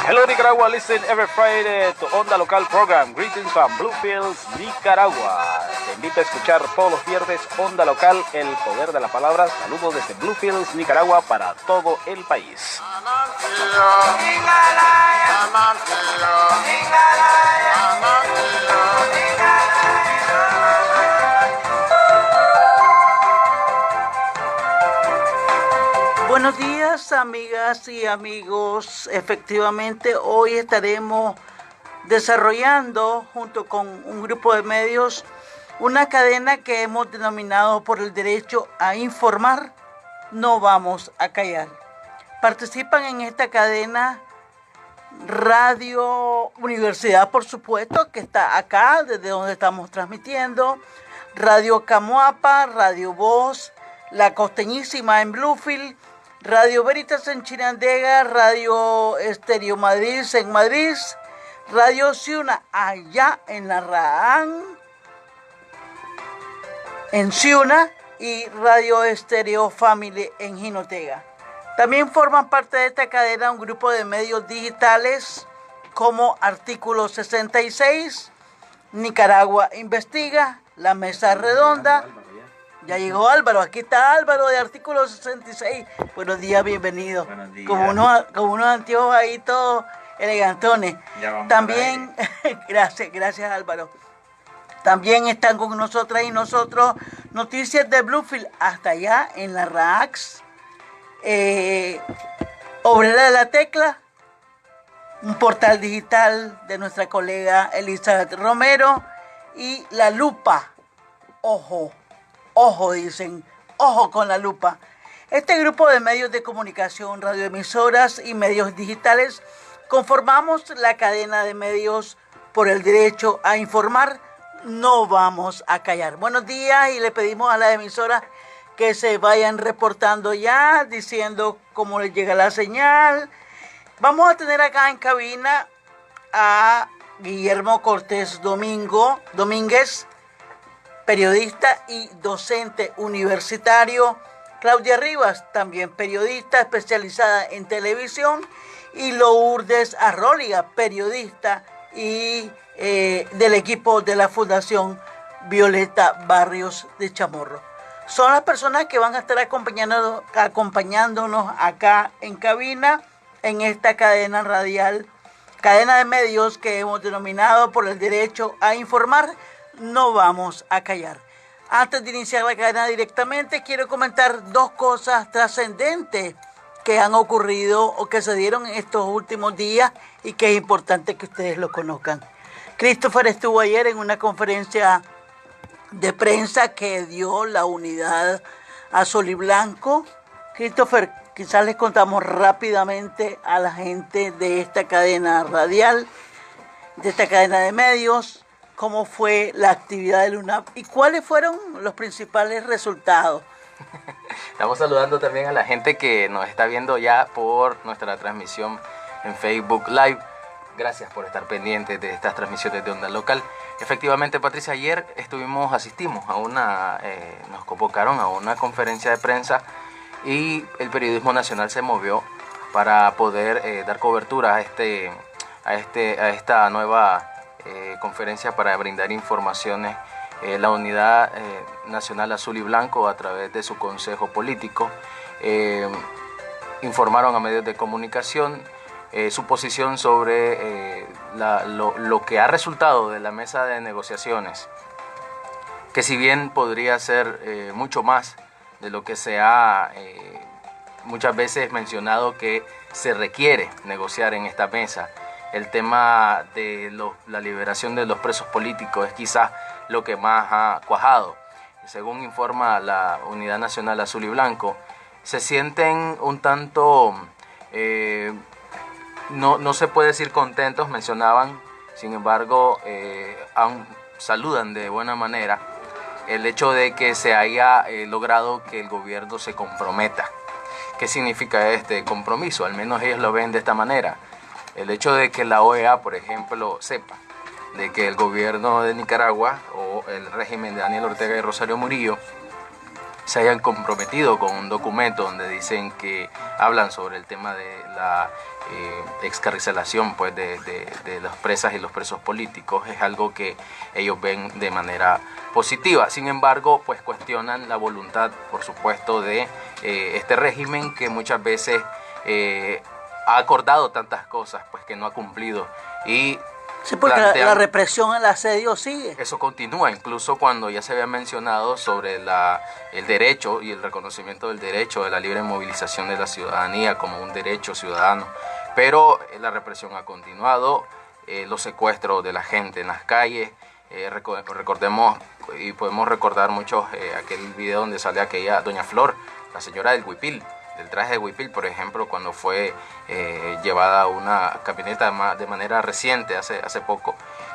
Hello Nicaragua, listen every Friday to Onda Local Program. Greetings from Bluefields, Nicaragua. Te invito a escuchar todos los viernes Onda Local, el poder de la palabra. Saludos desde Bluefields, Nicaragua, para todo el país. Buenos días, amigas y amigos. Efectivamente, hoy estaremos desarrollando junto con un grupo de medios una cadena que hemos denominado por el derecho a informar, no vamos a callar. Participan en esta cadena Radio Universidad, por supuesto, que está acá, desde donde estamos transmitiendo, Radio Camuapa, Radio Voz, La Costeñísima en Bluefield, Radio Veritas en Chinandega, Radio Estéreo Madrid en Madrid, Radio Ciuna allá en la Raán, en Ciuna, y Radio Estéreo Family en Jinotega. También forman parte de esta cadena un grupo de medios digitales como Artículo 66, Nicaragua Investiga, La Mesa Redonda. Ya llegó Álvaro, aquí está Álvaro de Artículo 66. Buenos días, bienvenido. Buenos días. Con unos anteojos ahí todos elegantones. También, gracias Álvaro. También están con nosotras y nosotros Noticias de Bluefield, hasta allá en la RAAX. Obrera de la Tecla, un portal digital de nuestra colega Elizabeth Romero, y La Lupa. Ojo, dicen, ojo con la lupa. Este grupo de medios de comunicación, radioemisoras y medios digitales conformamos la cadena de medios por el derecho a informar, no vamos a callar. Buenos días, y le pedimos a las emisoras que se vayan reportando ya, diciendo cómo les llega la señal. Vamos a tener acá en cabina a Guillermo Cortés Domínguez, periodista y docente universitario. Claudia Rivas, también periodista especializada en televisión. Y Lourdes Arróliga, periodista y del equipo de la Fundación Violeta Barrios de Chamorro. Son las personas que van a estar acompañándonos acá en cabina, en esta cadena radial, cadena de medios que hemos denominado por el derecho a informar, no vamos a callar. Antes de iniciar la cadena directamente, quiero comentar dos cosas trascendentes que han ocurrido o que se dieron en estos últimos días y que es importante que ustedes lo conozcan. Christopher estuvo ayer en una conferencia de prensa que dio la Unidad Azul y Blanco. Christopher, quizás les contamos rápidamente a la gente de esta cadena radial, de esta cadena de medios, cómo fue la actividad del UNAP y cuáles fueron los principales resultados. Estamos saludando también a la gente que nos está viendo ya por nuestra transmisión en Facebook Live. Gracias por estar pendientes de estas transmisiones de Onda Local. Efectivamente, Patricia, ayer asistimos a nos convocaron a una conferencia de prensa y el periodismo nacional se movió para poder dar cobertura a esta nueva conferencia para brindar informaciones. La Unidad Nacional Azul y Blanco, a través de su consejo político, informaron a medios de comunicación su posición sobre lo que ha resultado de la mesa de negociaciones, que si bien podría ser mucho más de lo que se ha muchas veces mencionado que se requiere negociar en esta mesa. El tema de la liberación de los presos políticos es quizás lo que más ha cuajado. Según informa la Unidad Nacional Azul y Blanco, se sienten un tanto, no se puede decir contentos, mencionaban, sin embargo, saludan de buena manera el hecho de que se haya logrado que el gobierno se comprometa. ¿Qué significa este compromiso? Al menos ellos lo ven de esta manera. El hecho de que la OEA, por ejemplo, sepa de que el gobierno de Nicaragua o el régimen de Daniel Ortega y Rosario Murillo se hayan comprometido con un documento donde dicen que hablan sobre el tema de la excarcelación pues, de las presas y los presos políticos, es algo que ellos ven de manera positiva. Sin embargo, pues cuestionan la voluntad, por supuesto, de este régimen que muchas veces ha acordado tantas cosas pues que no ha cumplido y sí, porque la represión, el asedio sigue. Eso continúa, incluso cuando ya se había mencionado sobre el derecho y el reconocimiento del derecho de la libre movilización de la ciudadanía como un derecho ciudadano, pero la represión ha continuado, los secuestros de la gente en las calles, recordemos y podemos recordar mucho aquel video donde sale aquella doña Flor, la señora del huipil, del traje de huipil, por ejemplo, cuando fue llevada a una camioneta de manera reciente, hace poco.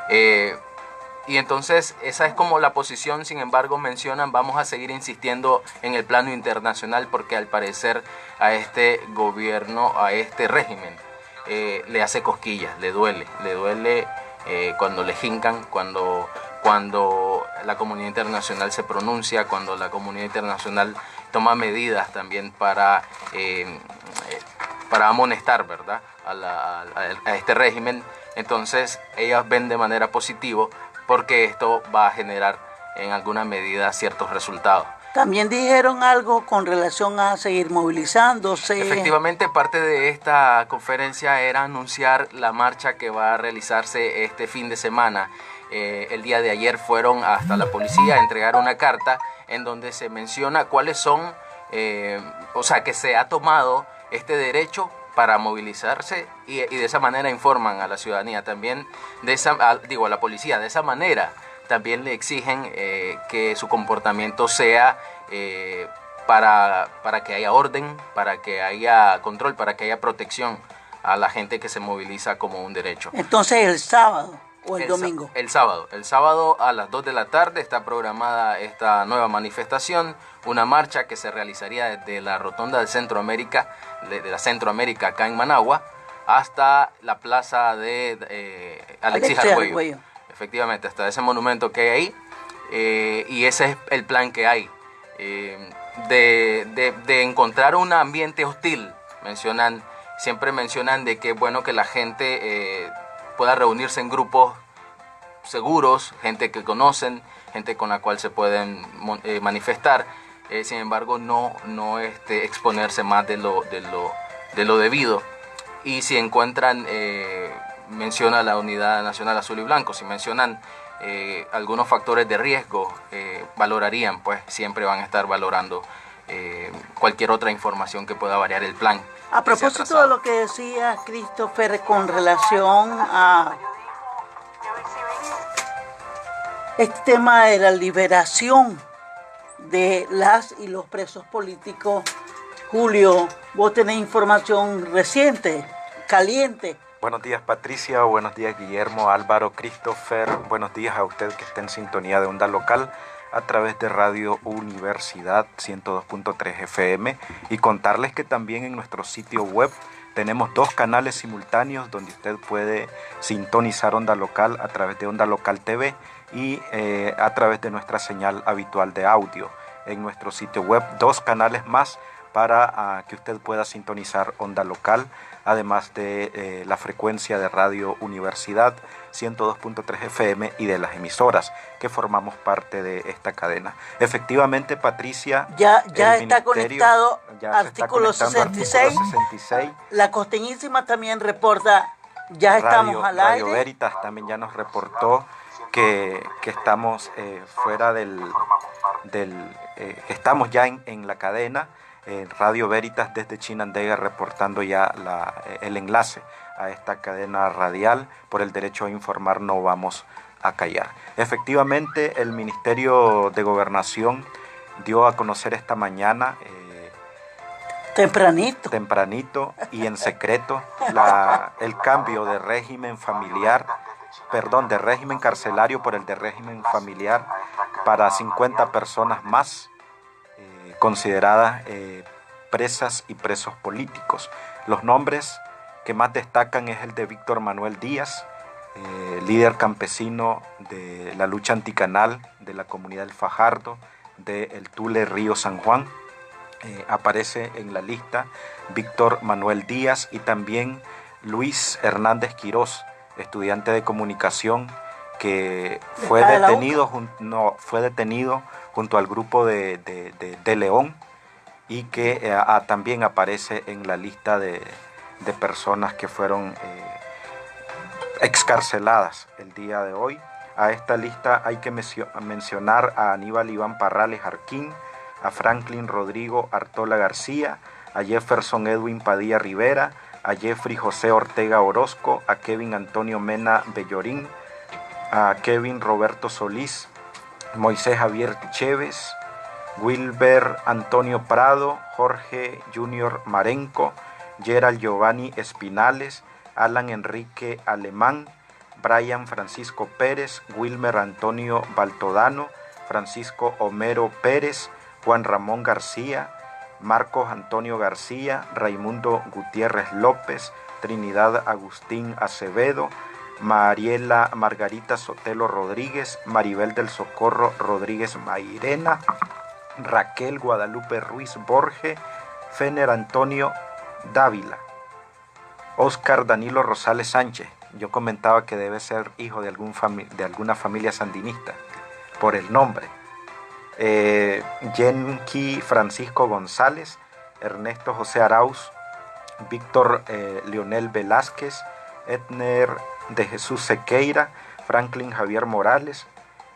Y entonces esa es como la posición. Sin embargo, mencionan, vamos a seguir insistiendo en el plano internacional porque al parecer a este gobierno, a este régimen, le hace cosquillas, le duele cuando le jincan, cuando la comunidad internacional se pronuncia, cuando la comunidad internacional toma medidas también para amonestar, ¿verdad?, a este régimen. Entonces ellas ven de manera positiva porque esto va a generar en alguna medida ciertos resultados. También dijeron algo con relación a seguir movilizándose. Efectivamente, parte de esta conferencia era anunciar la marcha que va a realizarse este fin de semana. El día de ayer fueron hasta la policía a entregar una carta en donde se menciona cuáles son, o sea, que se ha tomado este derecho para movilizarse y de esa manera informan a la ciudadanía también, a la policía, de esa manera también le exigen que su comportamiento sea para que haya orden, para que haya control, para que haya protección a la gente que se moviliza como un derecho. Entonces el sábado o el domingo. El sábado a las 2 de la tarde está programada esta nueva manifestación, una marcha que se realizaría desde la rotonda del Centroamérica, de la Centroamérica acá en Managua, hasta la plaza de Alexis Argüello. Efectivamente, hasta ese monumento que hay ahí, y ese es el plan que hay, de encontrar un ambiente hostil. Siempre mencionan de que es bueno que la gente pueda reunirse en grupos seguros, gente que conocen, gente con la cual se pueden manifestar, sin embargo no exponerse más de lo debido. Y si encuentran, menciona la Unidad Nacional Azul y Blanco, si mencionan algunos factores de riesgo, valorarían, pues siempre van a estar valorando cualquier otra información que pueda variar el plan. A propósito de lo que decía Christopher con relación a este tema de la liberación de las y los presos políticos, Julio, vos tenés información reciente, caliente. Buenos días, Patricia, buenos días, Guillermo, Álvaro, Christopher, buenos días a usted que está en sintonía de Onda Local a través de Radio Universidad 102.3 FM, y contarles que también en nuestro sitio web tenemos 2 canales simultáneos donde usted puede sintonizar Onda Local a través de Onda Local TV y a través de nuestra señal habitual de audio. En nuestro sitio web 2 canales más para que usted pueda sintonizar Onda Local, además de la frecuencia de Radio Universidad 102.3 FM y de las emisoras que formamos parte de esta cadena. Efectivamente, Patricia, ya está conectado artículo 66. La Costeñísima también reporta, ya estamos al aire. Radio Veritas también ya nos reportó que estamos fuera estamos ya en la cadena. Radio Veritas desde Chinandega reportando ya el enlace a esta cadena radial. Por el derecho a informar no vamos a callar. Efectivamente, el Ministerio de Gobernación dio a conocer esta mañana, tempranito y en secreto, el cambio de régimen de régimen carcelario por el de régimen familiar para 50 personas más consideradas presas y presos políticos. Los nombres que más destacan es el de Víctor Manuel Díaz, líder campesino de la lucha anticanal de la comunidad del Fajardo, del Tule Río San Juan. Aparece en la lista Víctor Manuel Díaz y también Luis Hernández Quirós, estudiante de comunicación que fue detenido junto al grupo de León y que también aparece en la lista de personas que fueron excarceladas el día de hoy. A esta lista hay que mencionar a Aníbal Iván Parrales Jarquín, a Franklin Rodrigo Artola García, a Jefferson Edwin Padilla Rivera, a Jeffrey José Ortega Orozco, a Kevin Antonio Mena Bellorín, a Kevin Roberto Solís, Moisés Javier Chévez, Wilber Antonio Prado, Jorge Junior Marenco, Gerald Giovanni Espinales, Alan Enrique Alemán, Brian Francisco Pérez, Wilmer Antonio Baltodano, Francisco Homero Pérez, Juan Ramón García, Marcos Antonio García, Raimundo Gutiérrez López, Trinidad Agustín Acevedo, Mariela Margarita Sotelo Rodríguez, Maribel del Socorro Rodríguez Mairena, Raquel Guadalupe Ruiz Borge, Fener Antonio Dávila, Oscar Danilo Rosales Sánchez. Yo comentaba que debe ser hijo de alguna familia sandinista por el nombre. Yenki Francisco González, Ernesto José Arauz, Víctor Leonel Velázquez, Edner de Jesús Sequeira, Franklin Javier Morales,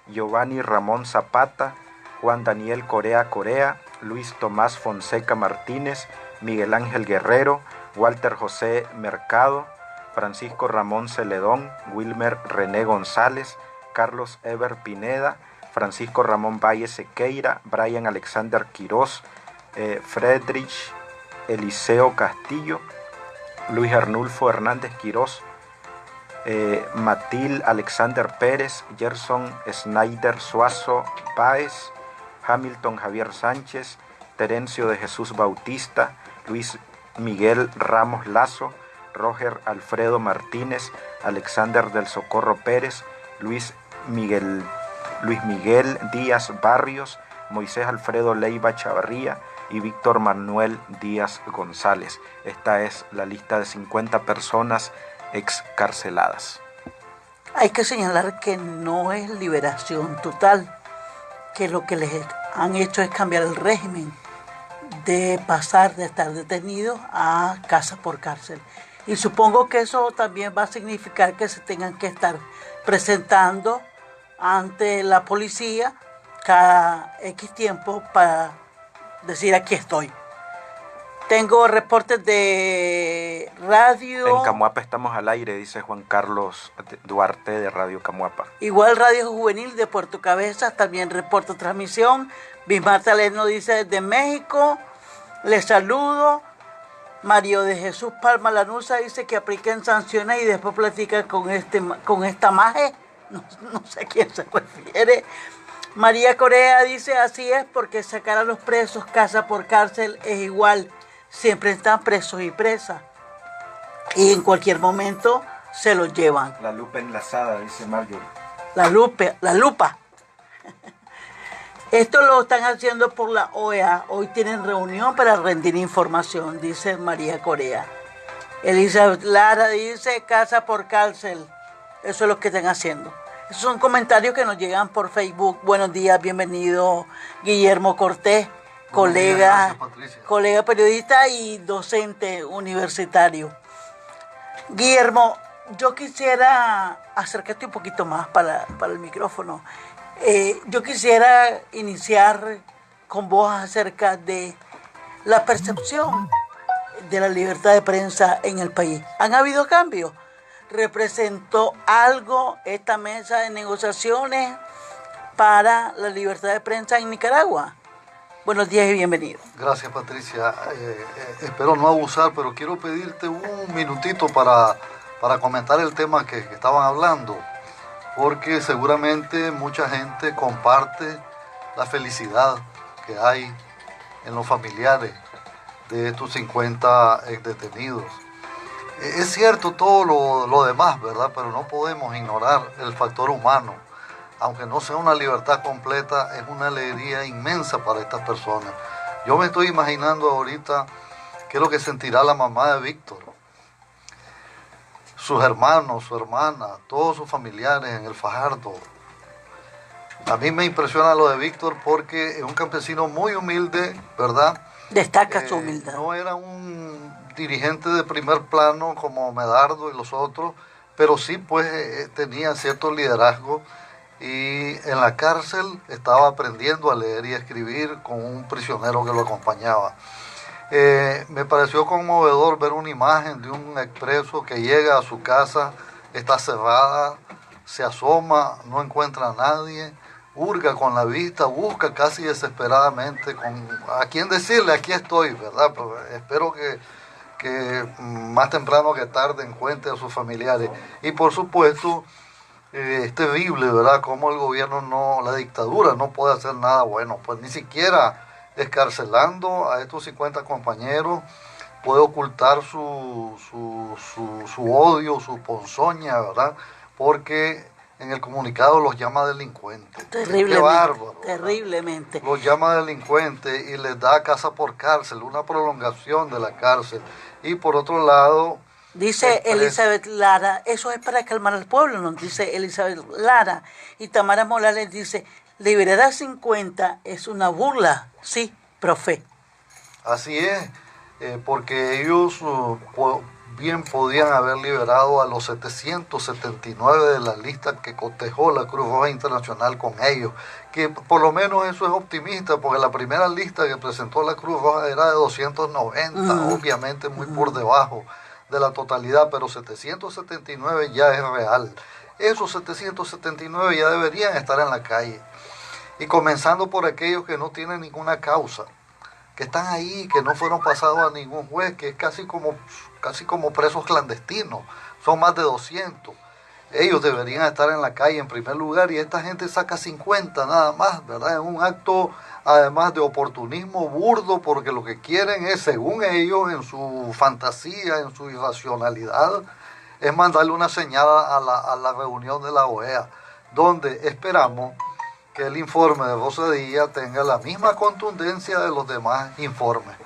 Giovanni Ramón Zapata, Juan Daniel Corea Corea, Luis Tomás Fonseca Martínez, Miguel Ángel Guerrero, Walter José Mercado, Francisco Ramón Celedón, Wilmer René González, Carlos Eber Pineda, Francisco Ramón Valle Sequeira, Brian Alexander Quirós, Friedrich Eliseo Castillo, Luis Arnulfo Hernández Quirós, Matil Alexander Pérez, Gerson Snyder Suazo Páez, Hamilton Javier Sánchez, Terencio de Jesús Bautista, Luis Miguel Ramos Lazo, Roger Alfredo Martínez, Alexander del Socorro Pérez, Luis Miguel Díaz Barrios, Moisés Alfredo Leiva Chavarría y Víctor Manuel Díaz González. Esta es la lista de 50 personas excarceladas. Hay que señalar que no es liberación total, que lo que les han hecho es cambiar el régimen de pasar de estar detenidos a casa por cárcel. Y supongo que eso también va a significar que se tengan que estar presentando ante la policía cada X tiempo para decir aquí estoy. Tengo reportes de radio. En Camuapa estamos al aire, dice Juan Carlos Duarte de Radio Camuapa. Igual Radio Juvenil de Puerto Cabezas también reporta transmisión. Bismar Taleno dice desde México, les saludo. Mario de Jesús Palma Lanusa dice que apliquen sanciones y después platica con esta maje. No sé a quién se refiere. María Corea dice así es porque sacar a los presos casa por cárcel es igual. Siempre están presos y presas. Y en cualquier momento se los llevan. La lupa enlazada, dice Mario. La lupa. Esto lo están haciendo por la OEA. Hoy tienen reunión para rendir información, dice María Corea. Elizabeth Lara dice casa por cárcel. Eso es lo que están haciendo. Esos son comentarios que nos llegan por Facebook. Buenos días, bienvenido Guillermo Cortés, colega periodista y docente universitario. Guillermo, yo quisiera acercarte un poquito más para el micrófono. Yo quisiera iniciar con vos acerca de la percepción de la libertad de prensa en el país. ¿Han habido cambios? ¿Representó algo esta mesa de negociaciones para la libertad de prensa en Nicaragua? Buenos días y bienvenido. Gracias, Patricia. Espero no abusar, pero quiero pedirte un minutito para comentar el tema que estaban hablando, porque seguramente mucha gente comparte la felicidad que hay en los familiares de estos 50 detenidos. Es cierto todo lo demás, ¿verdad? Pero no podemos ignorar el factor humano. aunque no sea una libertad completa, es una alegría inmensa para estas personas. Yo me estoy imaginando ahorita qué es lo que sentirá la mamá de Víctor, sus hermanos, su hermana, todos sus familiares en el Fajardo. A mí me impresiona lo de Víctor porque es un campesino muy humilde, ¿verdad? Destaca su humildad. No era un dirigente de primer plano como Medardo y los otros, pero sí pues tenía cierto liderazgo, y en la cárcel estaba aprendiendo a leer y a escribir con un prisionero que lo acompañaba. Me pareció conmovedor ver una imagen de un expreso que llega a su casa, está cerrada, se asoma, no encuentra a nadie, hurga con la vista, busca casi desesperadamente a quién decirle, aquí estoy, ¿verdad? Pero espero que más temprano que tarde encuentre a sus familiares. Y por supuesto, es terrible, ¿verdad? Cómo el gobierno, la dictadura no puede hacer nada bueno, pues ni siquiera escarcelando a estos 50 compañeros puede ocultar su odio, su ponzoña, ¿verdad? Porque en el comunicado los llama delincuentes. Terriblemente. Qué bárbaro, ¿verdad? Terriblemente. Los llama delincuentes y les da casa por cárcel, una prolongación de la cárcel. Y por otro lado, dice Elizabeth Lara, eso es para calmar al pueblo, nos dice Elizabeth Lara. Y Tamara Morales dice, liberar a 50 es una burla. Sí, profe. Así es, porque ellos bien podían haber liberado a los 779 de la lista que cotejó la Cruz Roja Internacional con ellos, que por lo menos eso es optimista, porque la primera lista que presentó la Cruz Roja era de 290, obviamente muy por debajo de la totalidad, pero 779 ya es real. Esos 779 ya deberían estar en la calle, y comenzando por aquellos que no tienen ninguna causa, que están ahí, que no fueron pasados a ningún juez, que es casi como presos clandestinos, son más de 200. Ellos deberían estar en la calle en primer lugar, y esta gente saca 50 nada más, ¿verdad? Es un acto además de oportunismo burdo, porque lo que quieren es, según ellos, en su fantasía, en su irracionalidad, es mandarle una señal a la reunión de la OEA, donde esperamos que el informe de Rosadilla tenga la misma contundencia de los demás informes.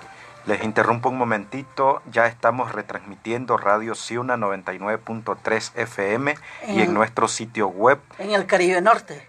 Les interrumpo un momentito, ya estamos retransmitiendo Radio Ciuna 99.3 FM y en nuestro sitio web. En el Caribe Norte.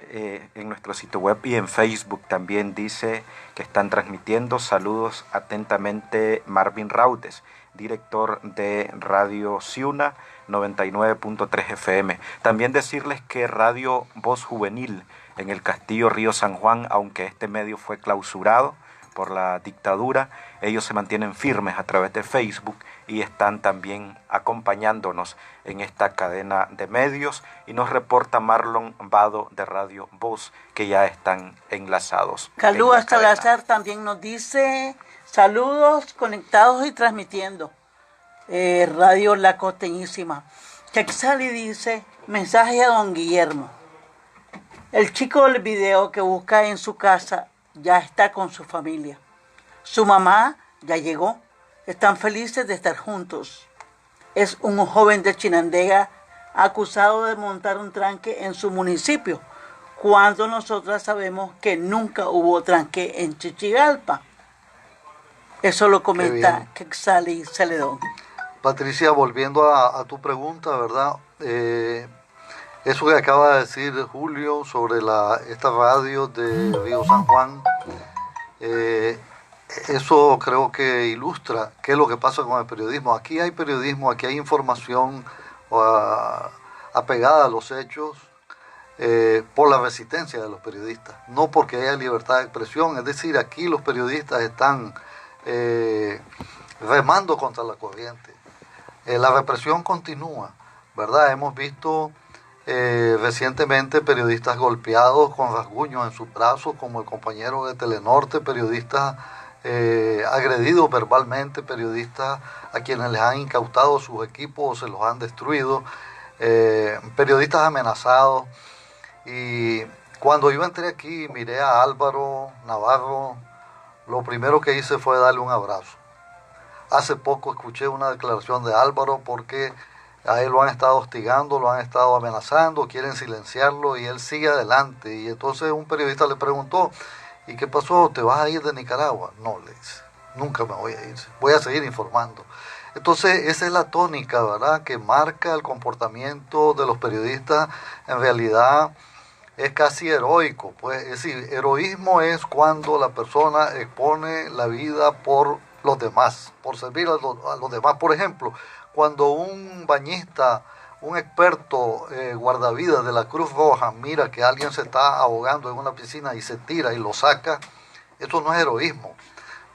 En nuestro sitio web y en Facebook también dice que están transmitiendo. Saludos atentamente, Marvin Raudes, director de Radio Ciuna 99.3 FM. También decirles que Radio Voz Juvenil en el Castillo Río San Juan, aunque este medio fue clausurado por la dictadura, ellos se mantienen firmes a través de Facebook y están también acompañándonos en esta cadena de medios, y nos reporta Marlon Vado de Radio Voz que ya están enlazados. Calú Salazar también nos dice saludos, conectados y transmitiendo. Radio La Costeñísima. Texali dice mensaje a don Guillermo. El chico del video que busca en su casa ya está con su familia. Su mamá ya llegó. Están felices de estar juntos. Es un joven de Chinandega acusado de montar un tranque en su municipio, cuando nosotras sabemos que nunca hubo tranque en Chichigalpa. Eso lo comenta Quexali Celedón. Patricia, volviendo a tu pregunta, ¿verdad? Eso que acaba de decir Julio sobre esta radio de Río San Juan, eso creo que ilustra qué es lo que pasa con el periodismo. Aquí hay periodismo, aquí hay información apegada a los hechos por la resistencia de los periodistas, no porque haya libertad de expresión. Es decir, aquí los periodistas están remando contra la corriente. La represión continúa, ¿verdad? Hemos visto recientemente periodistas golpeados con rasguños en sus brazos, como el compañero de Telenorte, periodistas agredidos verbalmente, periodistas a quienes les han incautado sus equipos o se los han destruido, periodistas amenazados. Y cuando yo entré aquí, miré a Álvaro Navarro, lo primero que hice fue darle un abrazo. Hace poco escuché una declaración de Álvaro porque A él lo han estado hostigando, lo han estado amenazando, quieren silenciarlo y él sigue adelante. Y entonces un periodista le preguntó, ¿y qué pasó? ¿Te vas a ir de Nicaragua? No, le dice, nunca me voy a ir, voy a seguir informando. Entonces esa es la tónica, ¿verdad?, que marca el comportamiento de los periodistas. En realidad es casi heroico, pues, es decir, heroísmo es cuando la persona expone la vida por los demás, por servir a los demás. Por ejemplo, cuando un bañista, un experto guardavidas de la Cruz Roja mira que alguien se está ahogando en una piscina y se tira y lo saca, eso no es heroísmo,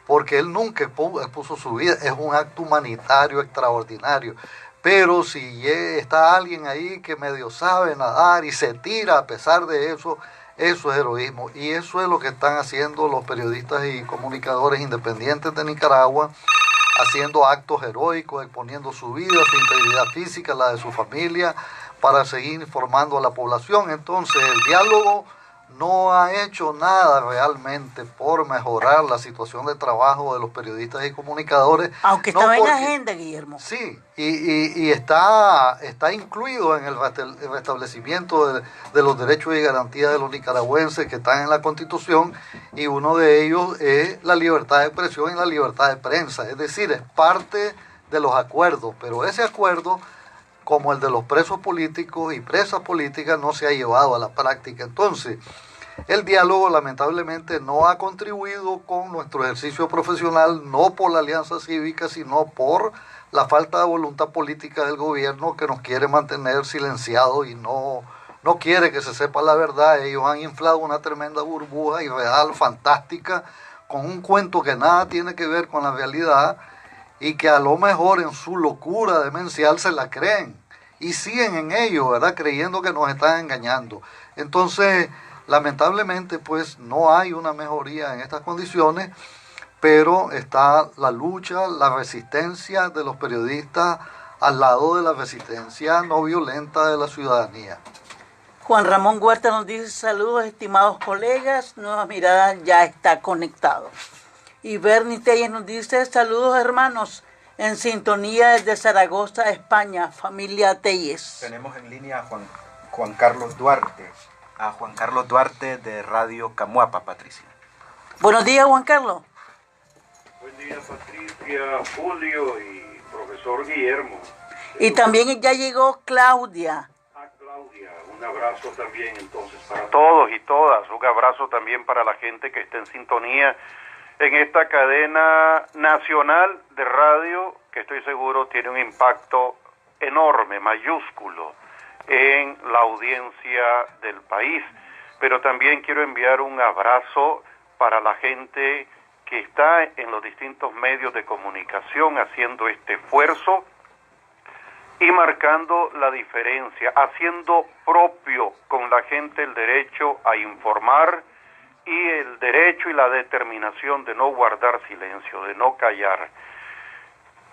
porque él nunca expuso su vida, es un acto humanitario extraordinario. Pero si está alguien ahí que medio sabe nadar y se tira a pesar de eso, eso es heroísmo. Y eso es lo que están haciendo los periodistas y comunicadores independientes de Nicaragua, haciendo actos heroicos, exponiendo su vida, su integridad física, la de su familia, para seguir informando a la población. Entonces el diálogo no ha hecho nada realmente por mejorar la situación de trabajo de los periodistas y comunicadores. Aunque estaba en agenda, Guillermo. Sí, y está incluido en el restablecimiento de los derechos y garantías de los nicaragüenses que están en la Constitución, y uno de ellos es la libertad de expresión y la libertad de prensa. Es decir, es parte de los acuerdos, pero ese acuerdo, como el de los presos políticos y presas políticas, no se ha llevado a la práctica. Entonces, el diálogo lamentablemente no ha contribuido con nuestro ejercicio profesional, no por la alianza cívica, sino por la falta de voluntad política del gobierno, que nos quiere mantener silenciados y no quiere que se sepa la verdad. Ellos han inflado una tremenda burbuja irreal, fantástica, con un cuento que nada tiene que ver con la realidad, y que a lo mejor en su locura demencial se la creen y siguen en ello, ¿verdad?, creyendo que nos están engañando. Entonces, lamentablemente, pues no hay una mejoría en estas condiciones, pero está la lucha, la resistencia de los periodistas al lado de la resistencia no violenta de la ciudadanía. Juan Ramón Huerta nos dice: saludos, estimados colegas, Nueva Mirada ya está conectado. Y Bernie Telles nos dice: saludos, hermanos, en sintonía desde Zaragoza, España, familia Telles. Tenemos en línea a Juan Carlos Duarte, de Radio Camuapa, Patricia. Buenos días, Juan Carlos. Buen día, Patricia, Julio y profesor Guillermo. Y también ya llegó Claudia. Claudia, un abrazo también entonces para todos y todas. Un abrazo también para la gente que está en sintonía en esta cadena nacional de radio, que estoy seguro tiene un impacto enorme, mayúsculo, en la audiencia del país. Pero también quiero enviar un abrazo para la gente que está en los distintos medios de comunicación haciendo este esfuerzo y marcando la diferencia, haciendo propio con la gente el derecho a informar y el derecho y la determinación de no guardar silencio, de no callar.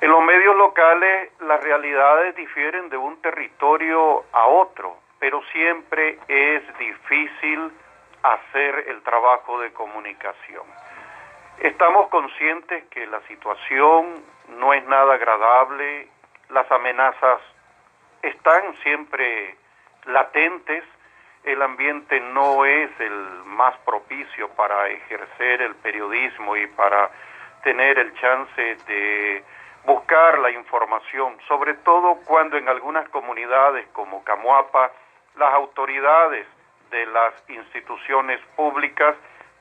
En los medios locales las realidades difieren de un territorio a otro, pero siempre es difícil hacer el trabajo de comunicación. Estamos conscientes que la situación no es nada agradable, las amenazas están siempre latentes, el ambiente no es el más propicio para ejercer el periodismo y para tener el chance de buscar la información, sobre todo cuando en algunas comunidades como Camuapa las autoridades de las instituciones públicas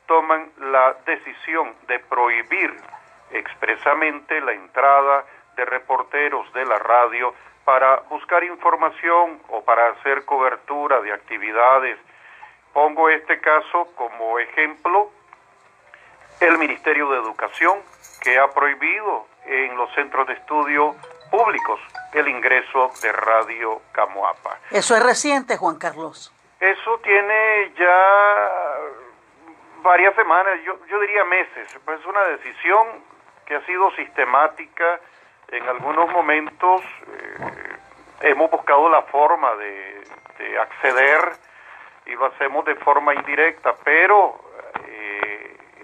toman la decisión de prohibir expresamente la entrada de reporteros de la radio para buscar información o para hacer cobertura de actividades. Pongo este caso como ejemplo, el Ministerio de Educación, que ha prohibido en los centros de estudio públicos el ingreso de Radio Camuapa. Eso es reciente, Juan Carlos. Eso tiene ya varias semanas, yo diría meses. Pues es una decisión que ha sido sistemática. En algunos momentos hemos buscado la forma de acceder y lo hacemos de forma indirecta, pero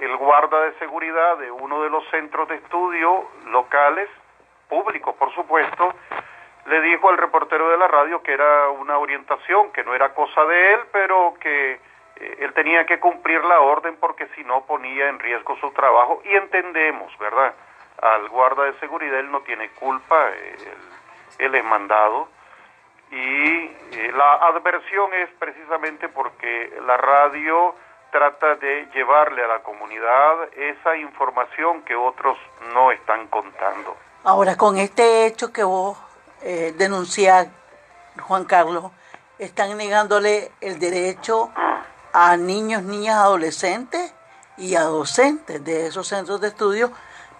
el guarda de seguridad de uno de los centros de estudio locales, públicos por supuesto, le dijo al reportero de la radio que era una orientación, que no era cosa de él, pero que él tenía que cumplir la orden porque si no ponía en riesgo su trabajo, y entendemos, ¿verdad? Al guarda de seguridad él no tiene culpa, él es mandado, y la adversión es precisamente porque la radio trata de llevarle a la comunidad esa información que otros no están contando. Ahora, con este hecho que vos denunciás, Juan Carlos, están negándole el derecho a niños, niñas, adolescentes y a docentes de esos centros de estudio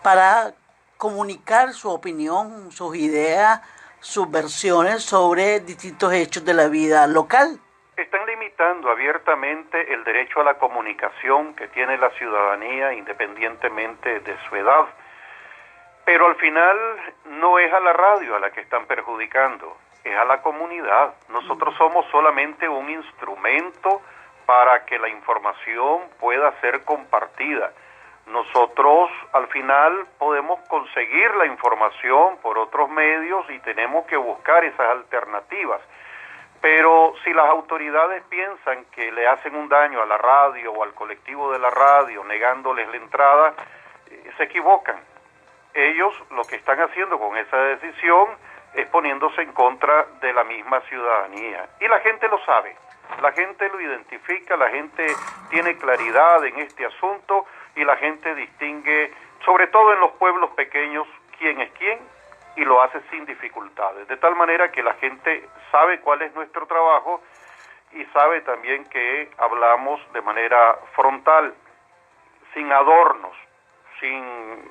para comunicar su opinión, sus ideas, sus versiones sobre distintos hechos de la vida local. Están limitando abiertamente el derecho a la comunicación que tiene la ciudadanía independientemente de su edad. Pero al final no es a la radio a la que están perjudicando, es a la comunidad. Nosotros somos solamente un instrumento para que la información pueda ser compartida. Nosotros al final podemos conseguir la información por otros medios y tenemos que buscar esas alternativas. Pero si las autoridades piensan que le hacen un daño a la radio o al colectivo de la radio negándoles la entrada, se equivocan. Ellos lo que están haciendo con esa decisión es poniéndose en contra de la misma ciudadanía. Y la gente lo sabe, la gente lo identifica, la gente tiene claridad en este asunto y la gente distingue, sobre todo en los pueblos pequeños, quién es quién y lo hace sin dificultades. De tal manera que la gente sabe cuál es nuestro trabajo y sabe también que hablamos de manera frontal, sin adornos, sin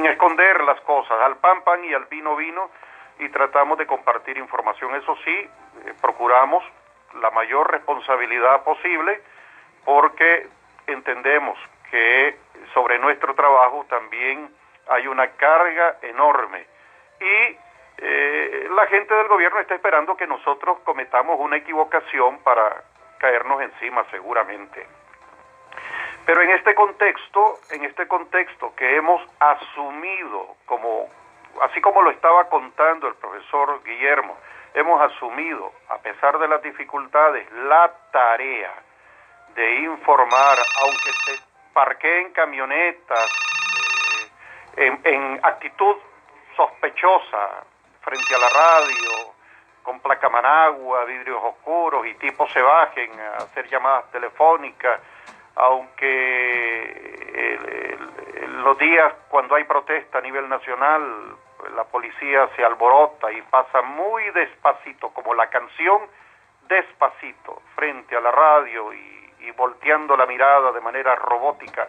esconder las cosas, al pan pan y al vino vino, y tratamos de compartir información. Eso sí, procuramos la mayor responsabilidad posible porque entendemos que sobre nuestro trabajo también hay una carga enorme y la gente del gobierno está esperando que nosotros cometamos una equivocación para caernos encima seguramente. Pero en este contexto que hemos asumido, así como lo estaba contando el profesor Guillermo, hemos asumido, a pesar de las dificultades, la tarea de informar, aunque se parqueen camionetas en actitud sospechosa frente a la radio, con placa managua, vidrios oscuros y tipos se bajen a hacer llamadas telefónicas, aunque los días cuando hay protesta a nivel nacional, la policía se alborota y pasa muy despacito, como la canción Despacito, frente a la radio y volteando la mirada de manera robótica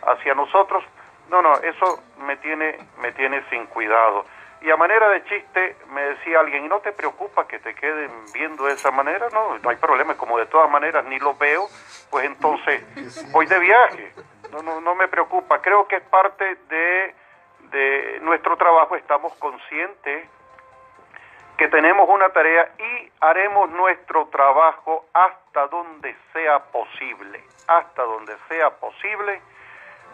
hacia nosotros. No, eso me tiene sin cuidado. Y a manera de chiste me decía alguien, ¿y no te preocupa que te queden viendo de esa manera? No hay problema, como de todas maneras ni lo veo, pues entonces voy de viaje. No me preocupa. Creo que es parte de nuestro trabajo. Estamos conscientes que tenemos una tarea y haremos nuestro trabajo hasta donde sea posible. Hasta donde sea posible,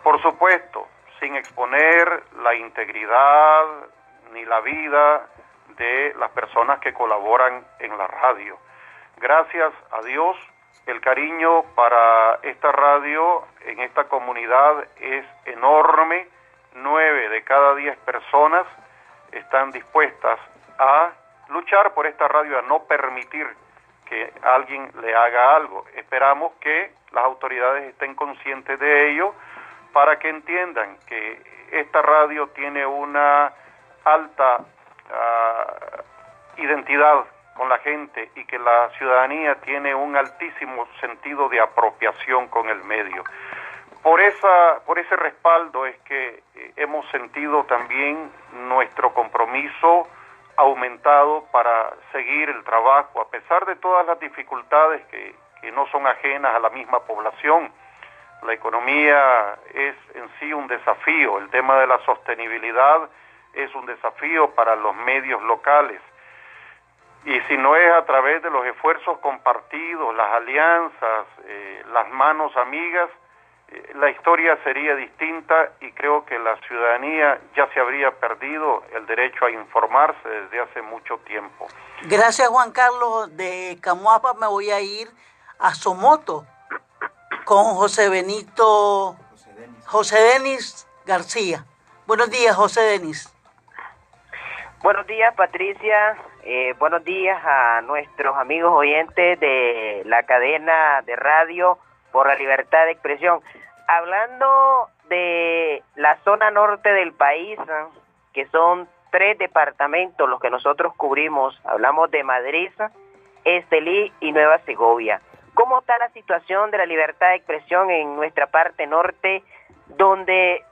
por supuesto, sin exponer la integridad ni la vida de las personas que colaboran en la radio. Gracias a Dios, el cariño para esta radio en esta comunidad es enorme. 9 de cada 10 personas están dispuestas a luchar por esta radio, a no permitir que alguien le haga algo. Esperamos que las autoridades estén conscientes de ello para que entiendan que esta radio tiene una alta identidad con la gente y que la ciudadanía tiene un altísimo sentido de apropiación con el medio. Por ese respaldo es que hemos sentido también nuestro compromiso aumentado para seguir el trabajo, a pesar de todas las dificultades que no son ajenas a la misma población. La economía es en sí un desafío, el tema de la sostenibilidad es un desafío para los medios locales. Y si no es a través de los esfuerzos compartidos, las alianzas, las manos amigas, la historia sería distinta y creo que la ciudadanía ya se habría perdido el derecho a informarse desde hace mucho tiempo. Gracias, Juan Carlos. De Camuapa me voy a ir a Somoto con José Denis García. Buenos días, José Denis. Buenos días, Patricia. Buenos días a nuestros amigos oyentes de la cadena de radio por la libertad de expresión. Hablando de la zona norte del país, que son 3 departamentos los que nosotros cubrimos, hablamos de Madrid, Estelí y Nueva Segovia. ¿Cómo está la situación de la libertad de expresión en nuestra parte norte, donde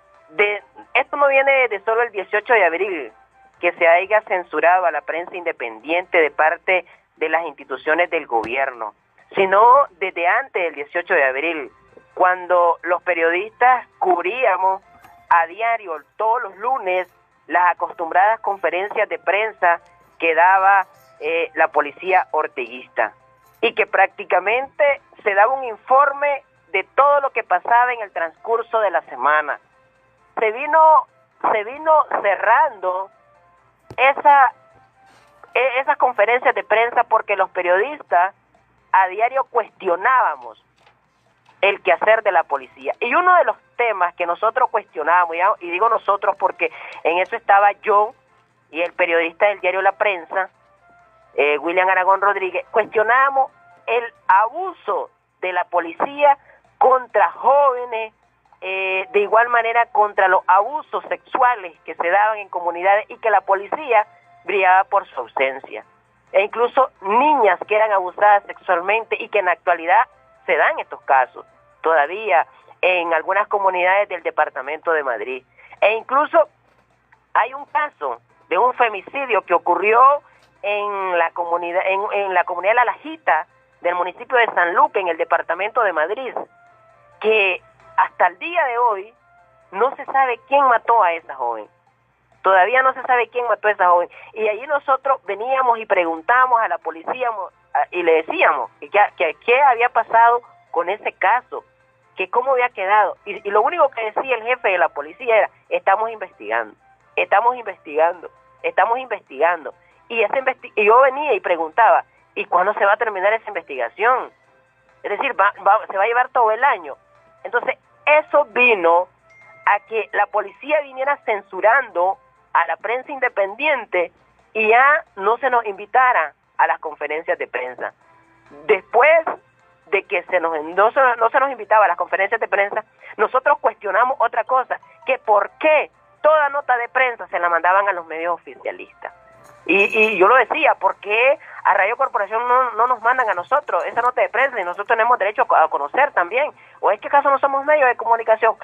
esto no viene de solo el 18 de abril, que se haya censurado a la prensa independiente de parte de las instituciones del gobierno, sino desde antes del 18 de abril, cuando los periodistas cubríamos a diario, todos los lunes, las acostumbradas conferencias de prensa que daba la policía orteguista, y que prácticamente se daba un informe de todo lo que pasaba en el transcurso de la semana. Se vino cerrando esas conferencias de prensa porque los periodistas a diario cuestionábamos el quehacer de la policía. Y uno de los temas que nosotros cuestionábamos, y digo nosotros porque en eso estaba yo y el periodista del diario La Prensa, William Aragón Rodríguez, cuestionábamos el abuso de la policía contra jóvenes, de igual manera contra los abusos sexuales que se daban en comunidades y que la policía brillaba por su ausencia. E incluso niñas que eran abusadas sexualmente y que en la actualidad se dan estos casos todavía en algunas comunidades del departamento de Madrid. E incluso hay un caso de un femicidio que ocurrió en la comunidad de La Lajita del municipio de San Luque en el departamento de Madrid, que hasta el día de hoy no se sabe quién mató a esa joven. Todavía no se sabe quién mató a esa joven. Y allí nosotros veníamos y preguntábamos a la policía y le decíamos que qué había pasado con ese caso, que cómo había quedado. Y lo único que decía el jefe de la policía era: estamos investigando. Y yo venía y preguntaba: ¿y cuándo se va a terminar esa investigación? Es decir, se va a llevar todo el año. Entonces, eso vino a que la policía viniera censurando a la prensa independiente y ya no se nos invitara a las conferencias de prensa. Después de que no se nos invitaba a las conferencias de prensa, nosotros cuestionamos otra cosa, que por qué toda nota de prensa se la mandaban a los medios oficialistas. Y yo lo decía: ¿por qué a Radio Corporación no nos mandan a nosotros esa nota de prensa y nosotros tenemos derecho a conocer también? ¿O es que acaso no somos medios de comunicación?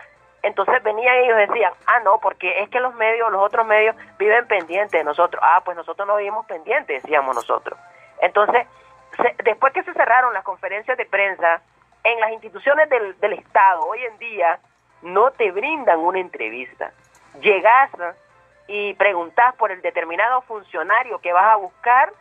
Entonces venían ellos y decían: no, porque es que los otros medios viven pendientes de nosotros. Pues nosotros no vivimos pendientes, decíamos nosotros. Entonces, después que se cerraron las conferencias de prensa, en las instituciones del Estado, hoy en día, no te brindan una entrevista. Llegás y preguntás por el determinado funcionario que vas a buscar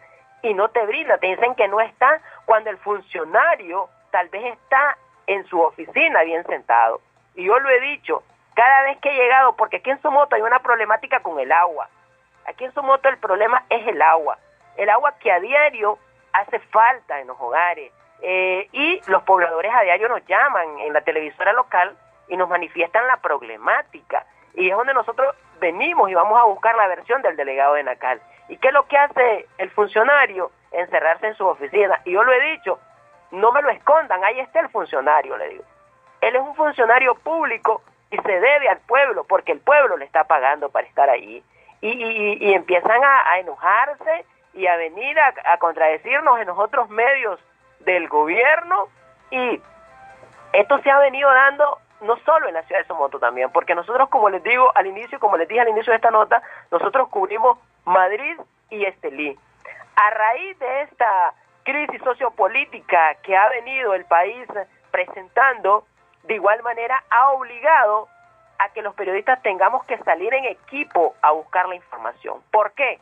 y no te brinda, te dicen que no está, cuando el funcionario tal vez está en su oficina bien sentado. Y yo lo he dicho cada vez que he llegado, porque aquí en Somoto hay una problemática con el agua. Aquí en Somoto el problema es el agua que a diario hace falta en los hogares, y los pobladores a diario nos llaman en la televisora local y nos manifiestan la problemática, y es donde nosotros venimos y vamos a buscar la versión del delegado de Nacal. ¿Y qué es lo que hace el funcionario? Encerrarse en su oficina. Y yo lo he dicho: no me lo escondan, ahí está el funcionario, le digo. Él es un funcionario público y se debe al pueblo, porque el pueblo le está pagando para estar ahí. Y empiezan a enojarse y a venir a contradecirnos en los otros medios del gobierno, y esto se ha venido dando no solo en la ciudad de Somoto también, porque nosotros, como les dije al inicio de esta nota, nosotros cubrimos Madrid y Estelí. A raíz de esta crisis sociopolítica que ha venido el país presentando, de igual manera ha obligado a que los periodistas tengamos que salir en equipo a buscar la información. ¿Por qué?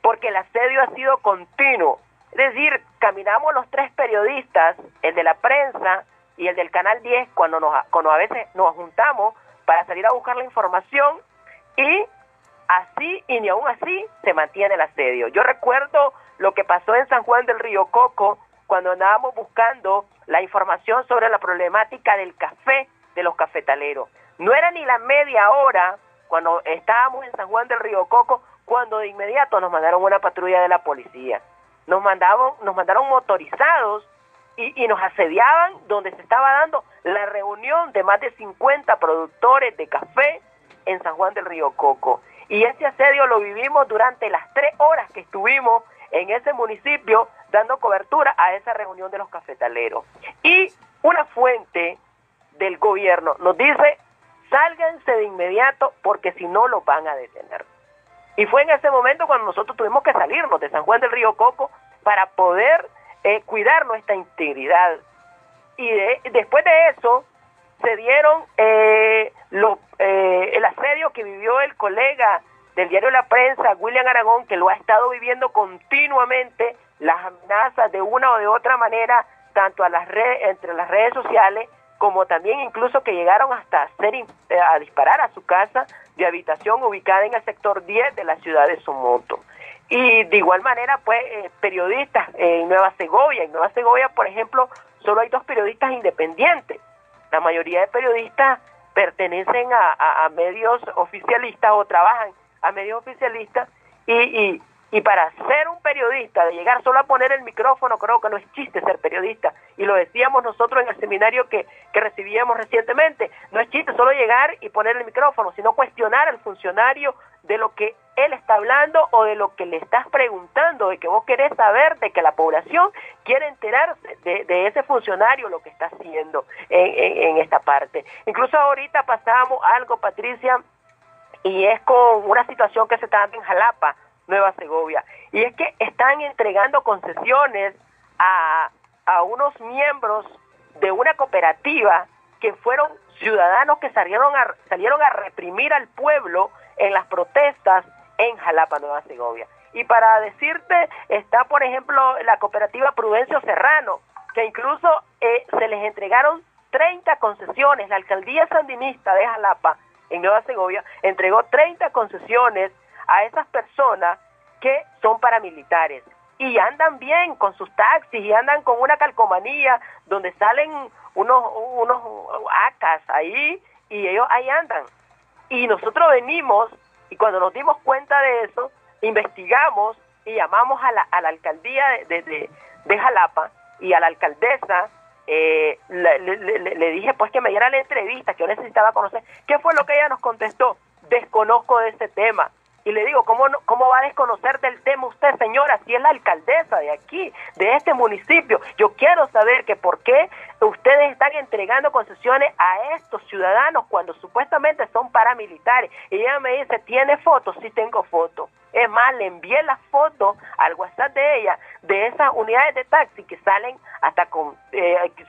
Porque el asedio ha sido continuo. Es decir, caminamos los 3 periodistas, el de la prensa, y el del Canal 10 cuando a veces nos juntamos para salir a buscar la información, y así y ni aún así se mantiene el asedio. Yo recuerdo lo que pasó en San Juan del Río Coco cuando andábamos buscando la información sobre la problemática del café de los cafetaleros. No era ni la media hora cuando estábamos en San Juan del Río Coco cuando de inmediato nos mandaron una patrulla de la policía. Nos mandaron motorizados y nos asediaban donde se estaba dando la reunión de más de 50 productores de café en San Juan del Río Coco. Y ese asedio lo vivimos durante las 3 horas que estuvimos en ese municipio dando cobertura a esa reunión de los cafetaleros. Y una fuente del gobierno nos dice: sálganse de inmediato porque si no los van a detener. Y fue en ese momento cuando nosotros tuvimos que salirnos de San Juan del Río Coco para poder cuidar nuestra integridad. Y después de eso se dieron el asedio que vivió el colega del diario La Prensa, William Aragón, que lo ha estado viviendo continuamente, las amenazas de una o de otra manera, tanto entre las redes sociales, como también incluso que llegaron hasta a disparar a su casa de habitación ubicada en el sector 10 de la ciudad de Somoto. Y de igual manera, pues, periodistas en Nueva Segovia. En Nueva Segovia, por ejemplo, solo hay 2 periodistas independientes. La mayoría de periodistas pertenecen a medios oficialistas o trabajan a medios oficialistas, y para ser un periodista, de llegar solo a poner el micrófono, creo que no es chiste ser periodista, y lo decíamos nosotros en el seminario que recibíamos recientemente, no es chiste solo llegar y poner el micrófono, sino cuestionar al funcionario de lo que él está hablando o de lo que le estás preguntando, de que vos querés saber, de que la población quiere enterarse de ese funcionario, lo que está haciendo en esta parte. Incluso ahorita pasábamos algo, Patricia, y es con una situación que se está dando en Jalapa, Nueva Segovia, y es que están entregando concesiones a unos miembros de una cooperativa que fueron ciudadanos que salieron a reprimir al pueblo en las protestas en Jalapa, Nueva Segovia. Y para decirte, está por ejemplo la cooperativa Prudencio Serrano, que incluso se les entregaron 30 concesiones. La alcaldía sandinista de Jalapa, en Nueva Segovia, entregó 30 concesiones a esas personas que son paramilitares y andan bien con sus taxis y andan con una calcomanía donde salen unos ACAs ahí, y ellos ahí andan. Y nosotros venimos, y cuando nos dimos cuenta de eso, investigamos y llamamos a la alcaldía de Jalapa y a la alcaldesa. Le dije pues que me diera la entrevista, que yo necesitaba conocer. ¿Qué fue lo que ella nos contestó? Desconozco de este tema. Y le digo, ¿cómo va a desconocer del tema usted, señora, si es la alcaldesa de aquí, de este municipio? Yo quiero saber que por qué ustedes están entregando concesiones a estos ciudadanos cuando supuestamente son paramilitares. Y ella me dice, ¿tiene fotos? Sí, tengo fotos. Es más, le envié las fotos al WhatsApp de ella, de esas unidades de taxi que salen hasta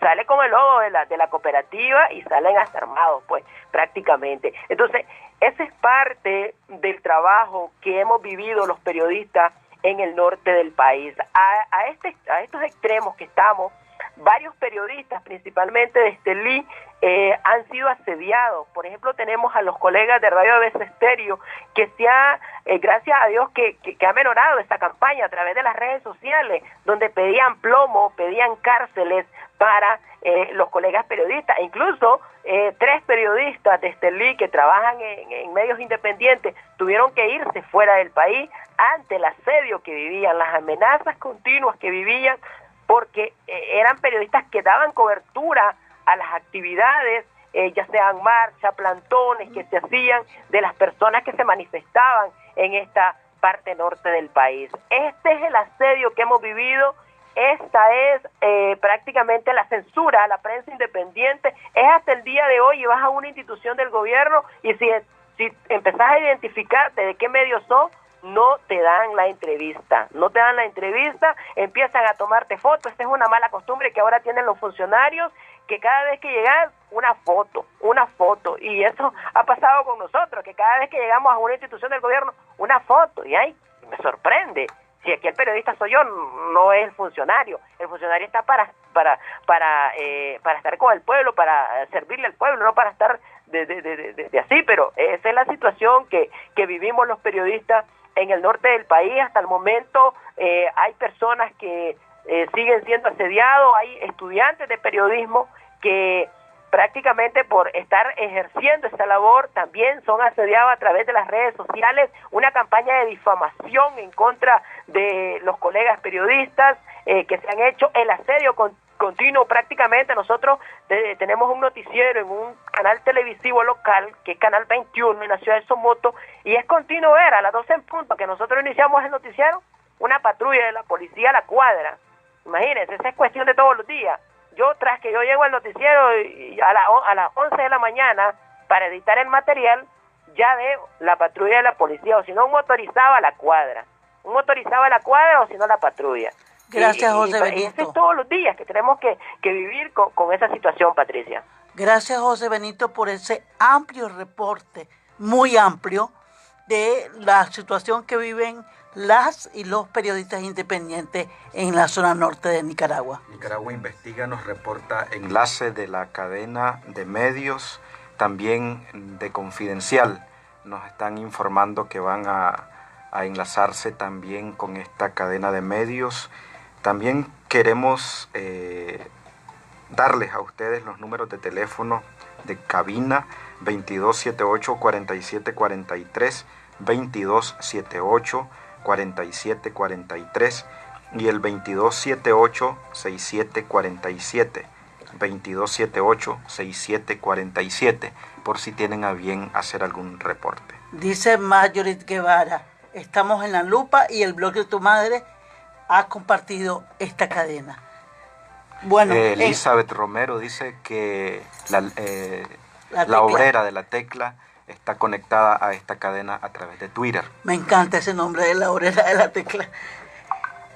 sale con el logo de la cooperativa y salen hasta armados, pues, prácticamente. Entonces, esa es parte del trabajo que hemos vivido los periodistas en el norte del país. A estos extremos que estamos, varios periodistas, principalmente de Estelí, han sido asediados. Por ejemplo, tenemos a los colegas de Radio ABC Estéreo, que gracias a Dios que ha menorado esta campaña a través de las redes sociales, donde pedían plomo, pedían cárceles para los colegas periodistas. Incluso 3 periodistas de Estelí que trabajan en medios independientes tuvieron que irse fuera del país ante el asedio que vivían, las amenazas continuas que vivían, porque eran periodistas que daban cobertura a las actividades, ya sean marchas, plantones que se hacían de las personas que se manifestaban en esta parte norte del país. Este es el asedio que hemos vivido. Esta es prácticamente la censura a la prensa independiente. Es hasta el día de hoy, y vas a una institución del gobierno y si empezás a identificarte de qué medios son, no te dan la entrevista, empiezan a tomarte fotos. Esta es una mala costumbre que ahora tienen los funcionarios, que cada vez que llegan, una foto, y eso ha pasado con nosotros, que cada vez que llegamos a una institución del gobierno, una foto, y ay, me sorprende, Si aquí el periodista soy yo, no es el funcionario. El funcionario está para estar con el pueblo, para servirle al pueblo, no para estar de así. Pero esa es la situación que vivimos los periodistas en el norte del país. Hasta el momento hay personas que siguen siendo asediados, hay estudiantes de periodismo que prácticamente por estar ejerciendo esta labor también son asediados a través de las redes sociales, una campaña de difamación en contra de los colegas periodistas que se han hecho, el asedio continuo prácticamente. Nosotros tenemos un noticiero en un canal televisivo local, que es Canal 21 en la ciudad de Somoto, y es continuo ver a las 12 en punto que nosotros iniciamos el noticiero, una patrulla de la policía a la cuadra. Imagínense, esa es cuestión de todos los días. Tras que yo llego al noticiero y a las 11 de la mañana para editar el material, ya veo la patrulla de la policía, o si no, un motorizado a la cuadra. O si no, la patrulla. Gracias, José Benito. Y eso es todos los días que tenemos que vivir con esa situación, Patricia. Gracias, José Benito, por ese amplio reporte, muy amplio, de la situación que viven las y los periodistas independientes en la zona norte de Nicaragua. Nicaragua Investiga nos reporta enlace de la cadena de medios, también de Confidencial. Nos están informando que van a enlazarse también con esta cadena de medios. También queremos darles a ustedes los números de teléfono de cabina: 2278-4743, 2278-4743 y el 2278-6747, 2278-6747, por si tienen a bien hacer algún reporte. Dice Marjorie Guevara, estamos en la lupa y el blog de tu madre ha compartido esta cadena. Bueno, Elizabeth Romero dice que la obrera de la Tecla está conectada a esta cadena a través de Twitter. Me encanta ese nombre de la obrera de la Tecla.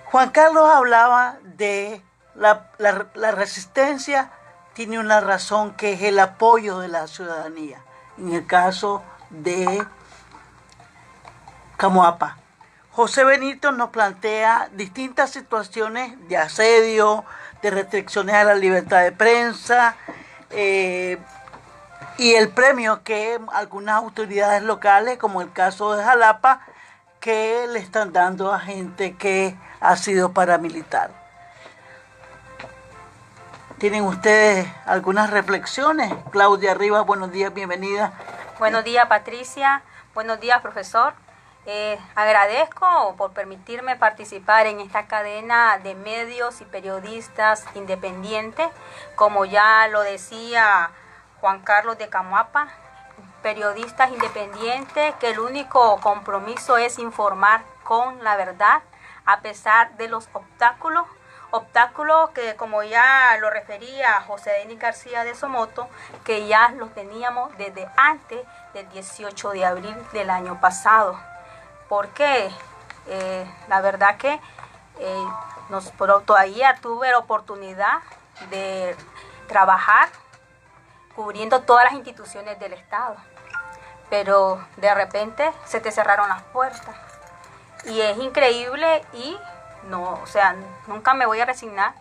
Juan Carlos hablaba de la resistencia, tiene una razón, que es el apoyo de la ciudadanía. En el caso de Camoapa, José Benito nos plantea distintas situaciones de asedio, de restricciones a la libertad de prensa, y el premio que algunas autoridades locales, como el caso de Jalapa, que le están dando a gente que ha sido paramilitar. ¿Tienen ustedes algunas reflexiones? Claudia Rivas, buenos días, bienvenida. Buenos días, Patricia. Buenos días, profesor. Agradezco por permitirme participar en esta cadena de medios y periodistas independientes, como ya lo decía Juan Carlos de Camoapa, periodistas independientes que el único compromiso es informar con la verdad a pesar de los obstáculos que, como ya lo refería José Denis García de Somoto, que ya los teníamos desde antes del 18 de abril del año pasado. Porque la verdad que todavía tuve la oportunidad de trabajar cubriendo todas las instituciones del Estado, pero de repente se te cerraron las puertas y es increíble y nunca me voy a resignar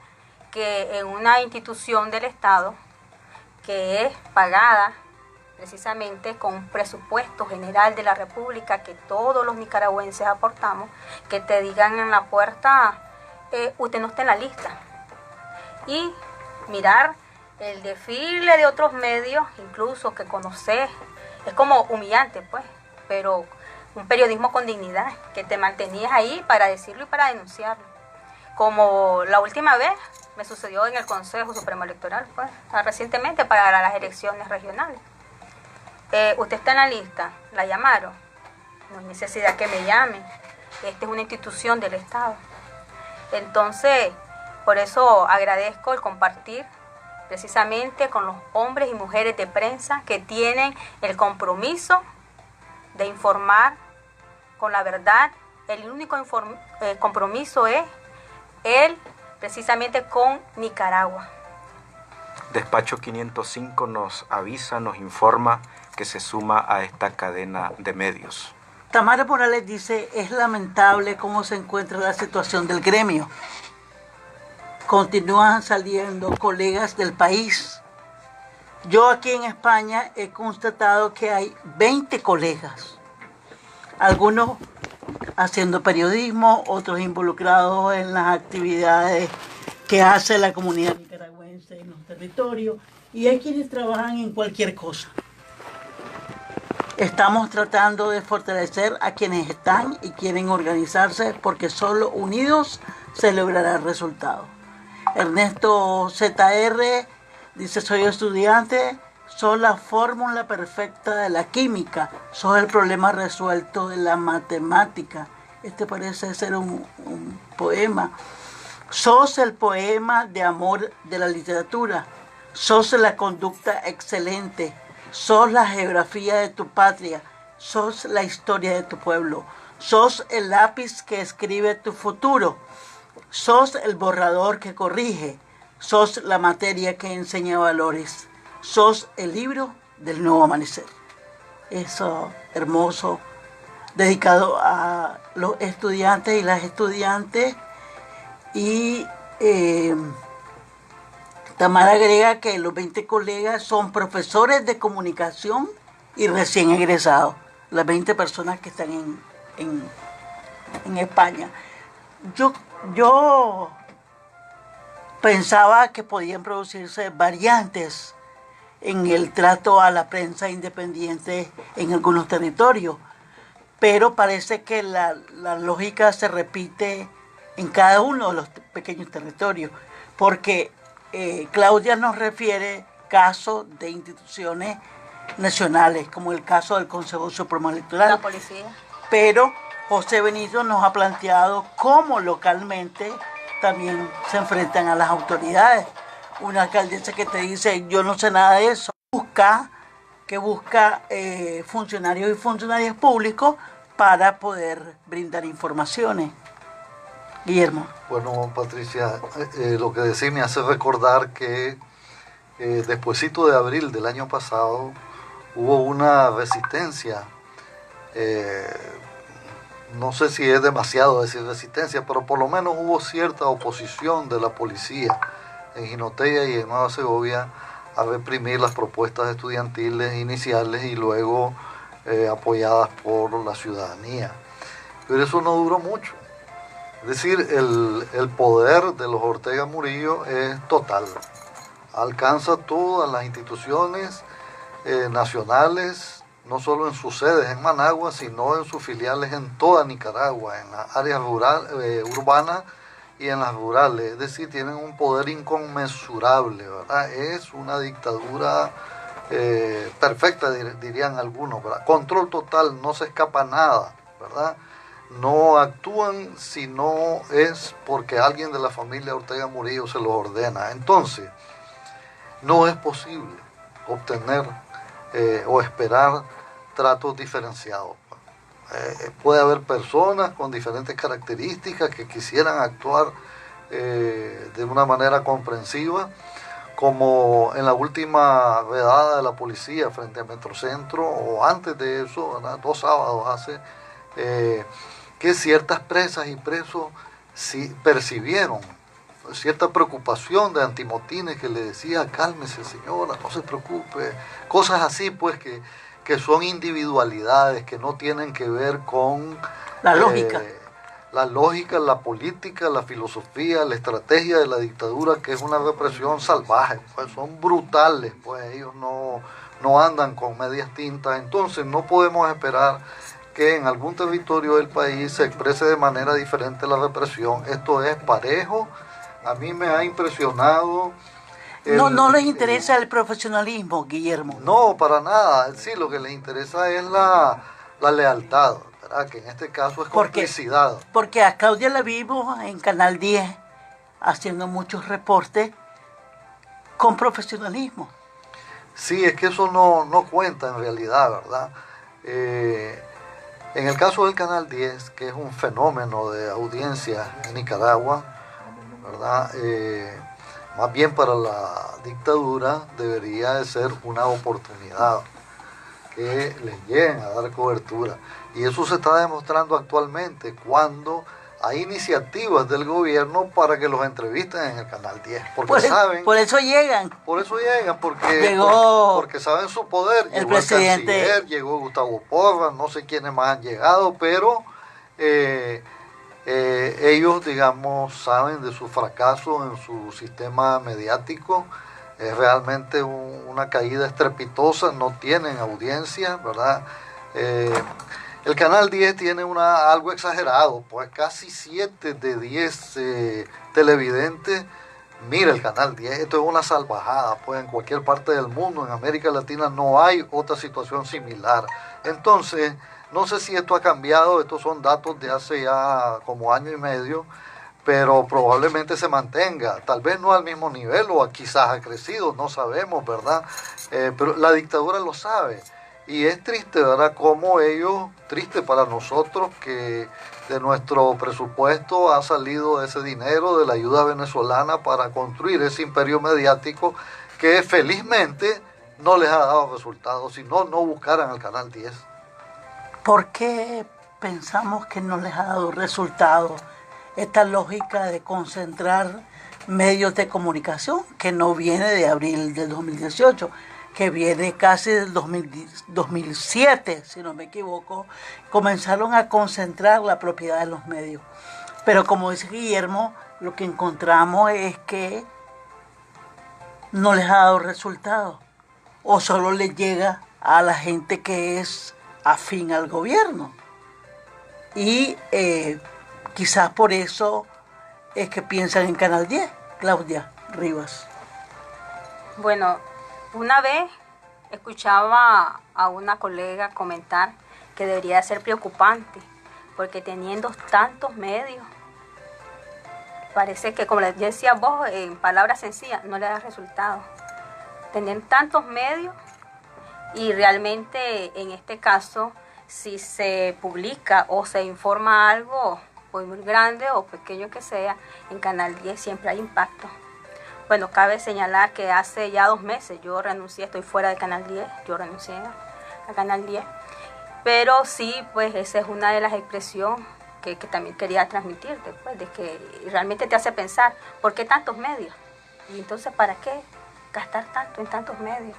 que en una institución del Estado que es pagada precisamente con un presupuesto general de la República que todos los nicaragüenses aportamos, que te digan en la puerta, usted no está en la lista. Y mirar el desfile de otros medios, incluso que conocer, es como humillante, pues, pero un periodismo con dignidad, que te mantenías ahí para decirlo y para denunciarlo. Como la última vez me sucedió en el Consejo Supremo Electoral, pues, recientemente para las elecciones regionales. Usted está en la lista, la llamaron, no hay necesidad que me llamen, esta es una institución del Estado. Entonces, por eso agradezco el compartir precisamente con los hombres y mujeres de prensa que tienen el compromiso de informar con la verdad. El único compromiso es precisamente con Nicaragua. Despacho 505 nos avisa, nos informa que se suma a esta cadena de medios. Tamara Morales dice, es lamentable cómo se encuentra la situación del gremio. Continúan saliendo colegas del país. Yo aquí en España he constatado que hay 20 colegas, algunos haciendo periodismo, otros involucrados en las actividades que hace la comunidad nicaragüense en los territorios, y hay quienes trabajan en cualquier cosa. Estamos tratando de fortalecer a quienes están y quieren organizarse, porque solo unidos se logrará el resultado. Ernesto ZR dice, soy estudiante, sos la fórmula perfecta de la química, sos el problema resuelto de la matemática. Este parece ser un poema. Sos el poema de amor de la literatura, sos la conducta excelente, sos la geografía de tu patria, sos la historia de tu pueblo, sos el lápiz que escribe tu futuro, sos el borrador que corrige, sos la materia que enseña valores, sos el libro del nuevo amanecer. Eso hermoso, dedicado a los estudiantes y las estudiantes. Y Tamara agrega que los 20 colegas son profesores de comunicación y recién egresados, las 20 personas que están en España. Yo pensaba que podían producirse variantes en el trato a la prensa independiente en algunos territorios, pero parece que la lógica se repite en cada uno de los pequeños territorios, porque Claudia nos refiere casos de instituciones nacionales, como el caso del Consejo Supremo Electoral. La policía. Pero José Benito nos ha planteado cómo localmente también se enfrentan a las autoridades. Una alcaldesa que te dice, yo no sé nada de eso, busca funcionarios y funcionarias públicos para poder brindar informaciones. Guillermo. Bueno, Patricia, lo que decís me hace recordar que despuesito de abril del año pasado hubo una resistencia, no sé si es demasiado decir resistencia, pero por lo menos hubo cierta oposición de la policía en Jinotega y en Nueva Segovia a reprimir las propuestas estudiantiles iniciales y luego apoyadas por la ciudadanía. Pero eso no duró mucho. Es decir, el poder de los Ortega Murillo es total. Alcanza todas las instituciones nacionales, no solo en sus sedes en Managua, sino en sus filiales en toda Nicaragua, en las áreas urbanas y en las rurales. Es decir, tienen un poder inconmensurable, ¿verdad? Es una dictadura perfecta, dirían algunos, ¿verdad? Control total, no se escapa nada, ¿verdad? No actúan si no es porque alguien de la familia Ortega Murillo se los ordena. Entonces, no es posible obtener o esperar tratos diferenciados. Puede haber personas con diferentes características que quisieran actuar de una manera comprensiva, como en la última redada de la policía frente a Metrocentro, o antes de eso, ¿verdad? 2 sábados hace, que ciertas presas y presos sí percibieron cierta preocupación de antimotines, que le decía, cálmese señora, no se preocupe, cosas así pues que son individualidades que no tienen que ver con la lógica. La lógica, la política, la filosofía, la estrategia de la dictadura, que es una represión salvaje, pues son brutales, pues ellos no andan con medias tintas. Entonces no podemos esperar que en algún territorio del país se exprese de manera diferente la represión. Esto es parejo. A mí me ha impresionado. No les interesa el profesionalismo, Guillermo. No, para nada. Sí, lo que les interesa es la lealtad, ¿verdad? Que en este caso es complicidad. Porque a Claudia la vimos en Canal 10 haciendo muchos reportes con profesionalismo. Sí, es que eso no cuenta en realidad, ¿verdad? En el caso del Canal 10, que es un fenómeno de audiencia en Nicaragua, ¿verdad? Más bien para la dictadura debería de ser una oportunidad. que les lleguen a dar cobertura. Y eso se está demostrando actualmente cuando hay iniciativas del gobierno para que los entrevisten en el Canal 10. Porque saben... Por eso llegan. Por eso llegan, porque saben su poder. El presidente. El canciller, llegó Gustavo Porras, no sé quiénes más han llegado, pero ellos, digamos, saben de su fracaso en su sistema mediático. Es realmente una caída estrepitosa, no tienen audiencia, ¿verdad? El Canal 10 tiene algo exagerado, pues casi 7 de 10 televidentes mira el Canal 10. Esto es una salvajada, pues en cualquier parte del mundo, en América Latina no hay otra situación similar. Entonces, no sé si esto ha cambiado, estos son datos de hace ya como año y medio, pero probablemente se mantenga, tal vez no al mismo nivel o quizás ha crecido, no sabemos, ¿verdad? Pero la dictadura lo sabe. Y es triste, ¿verdad? Como ellos, triste para nosotros que de nuestro presupuesto ha salido ese dinero de la ayuda venezolana para construir ese imperio mediático que felizmente no les ha dado resultados, si no buscaran el Canal 10. ¿Por qué pensamos que no les ha dado resultados esta lógica de concentrar medios de comunicación que no viene de abril del 2018? Que viene casi del 2007, si no me equivoco, comenzaron a concentrar la propiedad de los medios. Pero como dice Guillermo, lo que encontramos es que no les ha dado resultados, o solo les llega a la gente que es afín al gobierno. Y quizás por eso es que piensan en Canal 10. Claudia Rivas. Bueno, una vez escuchaba a una colega comentar que debería ser preocupante, porque teniendo tantos medios, parece que, como les decía vos, en palabras sencillas, no le da resultado. Tener tantos medios y realmente en este caso, si se publica o se informa algo, pues muy grande o pequeño que sea, en Canal 10 siempre hay impacto. Bueno, cabe señalar que hace ya 2 meses yo renuncié, estoy fuera de Canal 10, yo renuncié a Canal 10. Pero sí, pues esa es una de las expresiones que también quería transmitirte, pues, de que realmente te hace pensar, ¿por qué tantos medios? Y entonces, ¿para qué gastar tanto en tantos medios?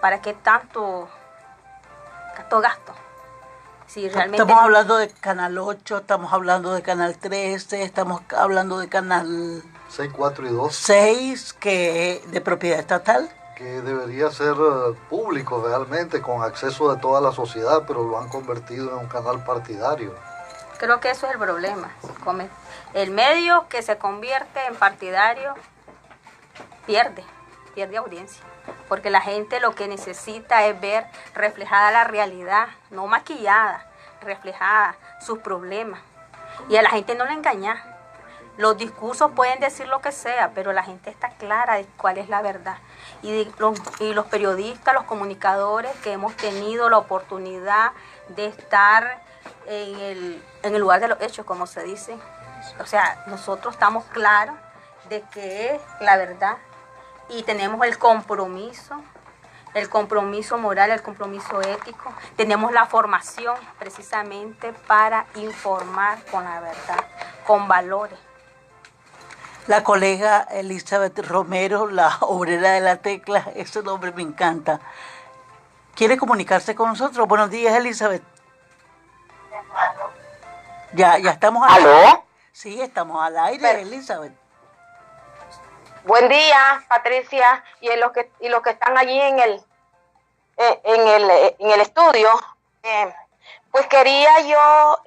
¿Para qué tanto gasto? Si realmente... Estamos hablando de Canal 8, estamos hablando de Canal 13, estamos hablando de Canal 6, 4 y 2. 6, que es de propiedad estatal. Que debería ser público realmente, con acceso de toda la sociedad, pero lo han convertido en un canal partidario. Creo que eso es el problema. El medio que se convierte en partidario pierde audiencia. Porque la gente lo que necesita es ver reflejada la realidad, no maquillada, reflejada sus problemas. Y a la gente no le engaña. Los discursos pueden decir lo que sea, pero la gente está clara de cuál es la verdad. Y los periodistas, los comunicadores que hemos tenido la oportunidad de estar en el lugar de los hechos, como se dice. O sea, nosotros estamos claros de que es la verdad y tenemos el compromiso moral, el compromiso ético. Tenemos la formación precisamente para informar con la verdad, con valores. La colega Elizabeth Romero, la obrera de la tecla, ese nombre me encanta. ¿Quiere comunicarse con nosotros? Buenos días, Elizabeth. Ya estamos al aire. ¿Aló? Sí, estamos al aire, Elizabeth. Buen día, Patricia, y los que están allí en el estudio. Pues quería yo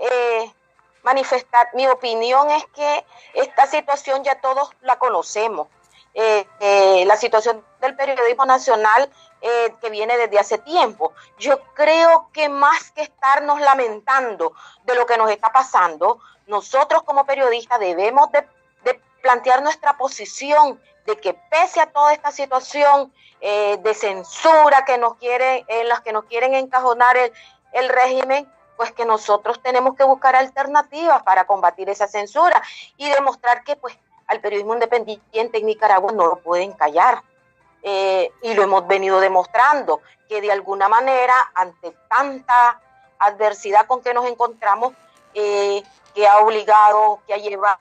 manifestar, mi opinión es que esta situación ya todos la conocemos. La situación del periodismo nacional que viene desde hace tiempo. Yo creo que más que estarnos lamentando de lo que nos está pasando, nosotros como periodistas debemos de plantear nuestra posición de que pese a toda esta situación de censura en las que nos quieren encajonar el régimen, pues que nosotros tenemos que buscar alternativas para combatir esa censura y demostrar que pues al periodismo independiente en Nicaragua no lo pueden callar. y lo hemos venido demostrando, que de alguna manera, ante tanta adversidad con que nos encontramos, que ha obligado, que ha llevado